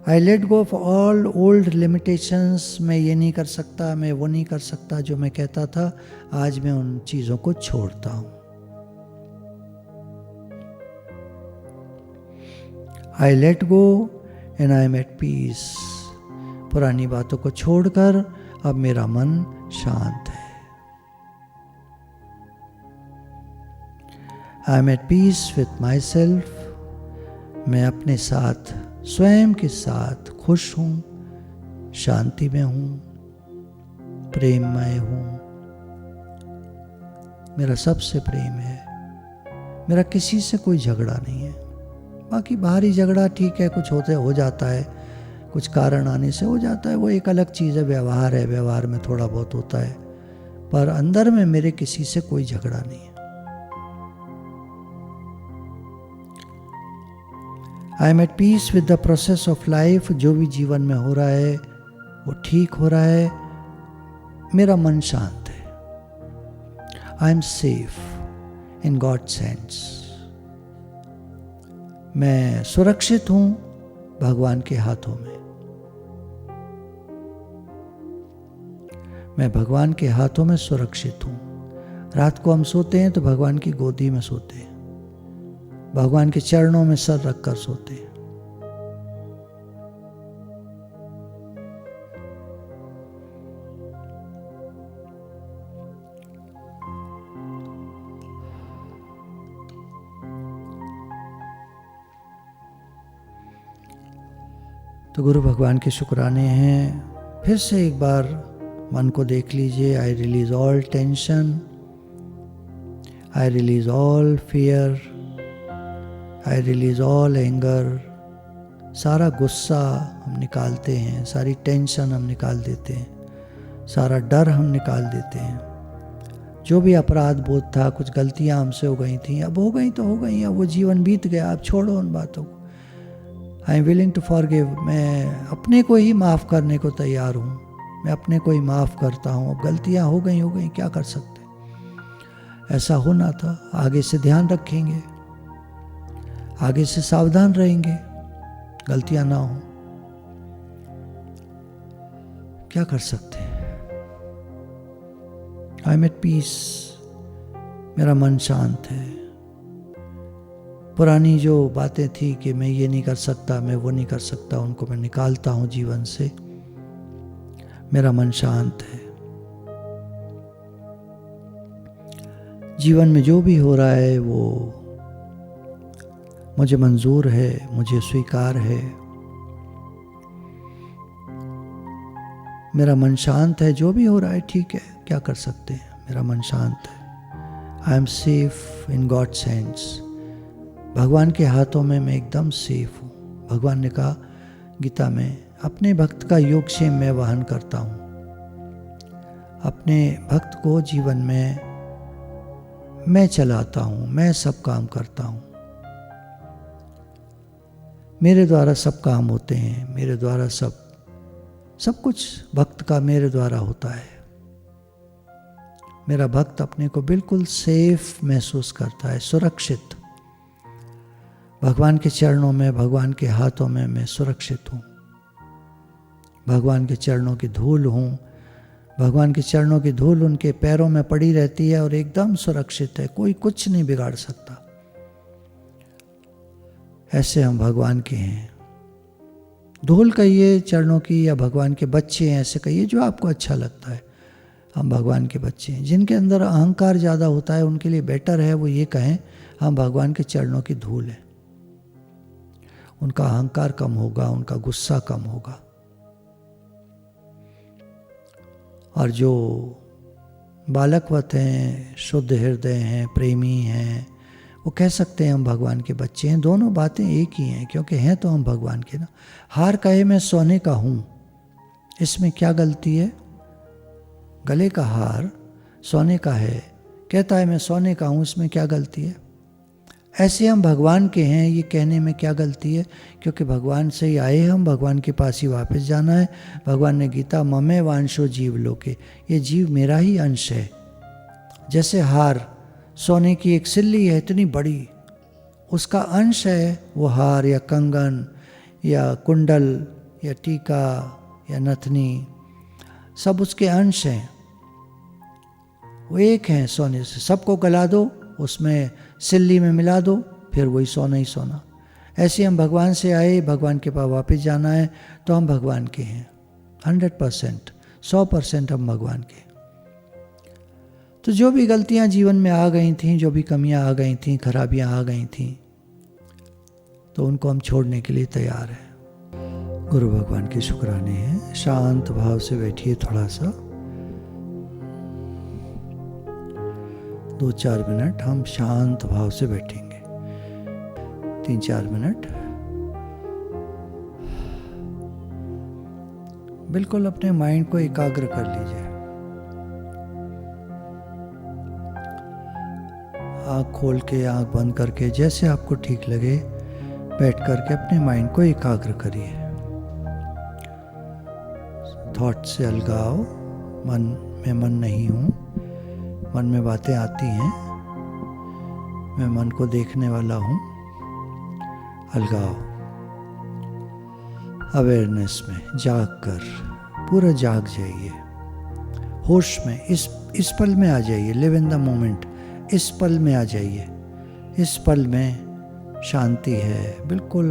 आई let go of all old limitations, मैं ये नहीं कर सकता, मैं वो नहीं कर सकता जो मैं कहता था, आज मैं उन चीज़ों को छोड़ता हूँ। I let go and I am at peace, पुरानी बातों को छोड़कर अब मेरा मन शांत है। I am at peace with myself, मैं अपने साथ, स्वयं के साथ खुश हूँ, शांति में हूँ, प्रेममय हूँ। मेरा सबसे प्रेम है, मेरा किसी से कोई झगड़ा नहीं है। बाकी बाहरी झगड़ा ठीक है, कुछ होते हो जाता है, कुछ कारण आने से हो जाता है, वो एक अलग चीज़ है, व्यवहार है, व्यवहार में थोड़ा बहुत होता है, पर अंदर में मेरे किसी से कोई झगड़ा नहीं है। I am at peace with the process of life, जो भी जीवन में हो रहा है वो ठीक हो रहा है, मेरा मन शांत है। I am safe in God's hands, मैं सुरक्षित हूँ भगवान के हाथों में। मैं भगवान के हाथों में सुरक्षित हूँ। रात को हम सोते हैं तो भगवान की गोदी में सोते हैं, भगवान के चरणों में सर रखकर सोते हैं। तो गुरु भगवान के शुक्राने हैं। फिर से एक बार मन को देख लीजिए। I release all tension, I release all fear, I release all anger. सारा गुस्सा हम निकालते हैं, सारी टेंशन हम निकाल देते हैं, सारा डर हम निकाल देते हैं। जो भी अपराध बोध था, कुछ गलतियां हमसे हो गई थी, अब हो गई तो हो गई, अब वो जीवन बीत गया, अब छोड़ो उन बातों को। I am willing to forgive. मैं अपने को ही माफ़ करने को तैयार हूँ। मैं अपने को ही माफ़ करता हूँ। अब गलतियाँ हो गई, क्या कर सकते। ऐसा होना था। आगे से ध्यान रखेंगे, आगे से सावधान रहेंगे, गलतियाँ ना हो। क्या कर सकते हैं। I am at peace. मेरा मन शांत है। पुरानी जो बातें थी कि मैं ये नहीं कर सकता, मैं वो नहीं कर सकता, उनको मैं निकालता हूँ जीवन से। मेरा मन शांत है। जीवन में जो भी हो रहा है वो मुझे मंजूर है, मुझे स्वीकार है। मेरा मन शांत है। जो भी हो रहा है ठीक है, क्या कर सकते हैं। मेरा मन शांत है। I am safe in God's hands. भगवान के हाथों में मैं एकदम सेफ हूँ। भगवान ने कहा गीता में, अपने भक्त का योगक्षेम मैं वहन करता हूँ। अपने भक्त को जीवन में मैं चलाता हूँ, मैं सब काम करता हूँ। मेरे द्वारा सब काम होते हैं, मेरे द्वारा सब कुछ भक्त का मेरे द्वारा होता है। मेरा भक्त अपने को बिल्कुल सेफ महसूस करता है, सुरक्षित। भगवान के चरणों में, भगवान के हाथों में मैं सुरक्षित हूँ। भगवान के चरणों की धूल हूँ। भगवान के चरणों की धूल उनके पैरों में पड़ी रहती है और एकदम सुरक्षित है। कोई कुछ नहीं बिगाड़ सकता। ऐसे हम भगवान के हैं। धूल कहिए चरणों की, या भगवान के बच्चे हैं, ऐसे कहिए, जो आपको अच्छा लगता है। हम भगवान के बच्चे हैं। जिनके अंदर अहंकार ज़्यादा होता है उनके लिए बेटर है वो ये कहें हम भगवान के चरणों की धूल हैं। उनका अहंकार कम होगा, उनका गुस्सा कम होगा। और जो बालकवत हैं, शुद्ध हृदय हैं, प्रेमी हैं, वो कह सकते हैं हम भगवान के बच्चे हैं। दोनों बातें एक ही हैं, क्योंकि हैं तो हम भगवान के ना। हार कहे मैं सोने का हूँ, इसमें क्या गलती है। गले का हार सोने का है, कहता है मैं सोने का हूँ, इसमें क्या गलती है। ऐसे हम भगवान के हैं, ये कहने में क्या गलती है, क्योंकि भगवान से ही आए हम, भगवान के पास ही वापस जाना है। भगवान ने गीता ममे वांशो जीव लोके, ये जीव मेरा ही अंश है। जैसे हार सोने की एक सिल्ली है इतनी बड़ी, उसका अंश है वो हार या कंगन या कुंडल या टीका या नथनी, सब उसके अंश हैं। वो एक हैं सोने से। सबको गला दो, उसमें सिल्ली में मिला दो, फिर वही सोना ही सोना। ऐसे हम भगवान से आए, भगवान के पास वापस जाना है, तो हम भगवान के हैं 100%, 100% हम भगवान के। तो जो भी गलतियां जीवन में आ गई थीं, जो भी कमियां आ गई थीं, खराबियां आ गई थीं, तो उनको हम छोड़ने के लिए तैयार हैं। गुरु भगवान के शुक्राने हैं। शांत भाव से बैठिए थोड़ा सा, 2-4 मिनट हम शांत भाव से बैठेंगे। 3-4 मिनट बिल्कुल अपने माइंड को एकाग्र कर लीजिए। आँख खोल के, आँख बंद करके, जैसे आपको ठीक लगे बैठ करके अपने माइंड को एकाग्र करिए। थॉट से अलगाव। मन नहीं हूँ, मन में बातें आती हैं, मैं मन को देखने वाला हूँ। अलगाव, अवेयरनेस में जाग कर पूरा जाग जाइए, होश में इस पल में आ जाइए, लिव इन द मोमेंट, इस पल में आ जाइए। इस पल में शांति है, बिल्कुल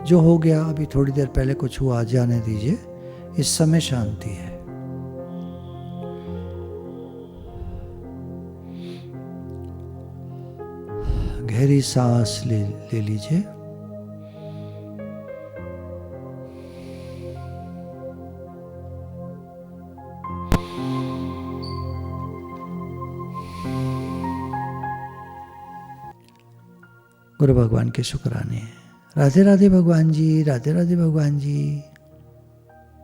जो हो गया अभी थोड़ी देर पहले कुछ हुआ जाने दीजिए, इस समय शांति है। गहरी सांस ले लीजिए। गुरु भगवान के शुक्राने। राधे राधे भगवान जी, राधे राधे भगवान जी।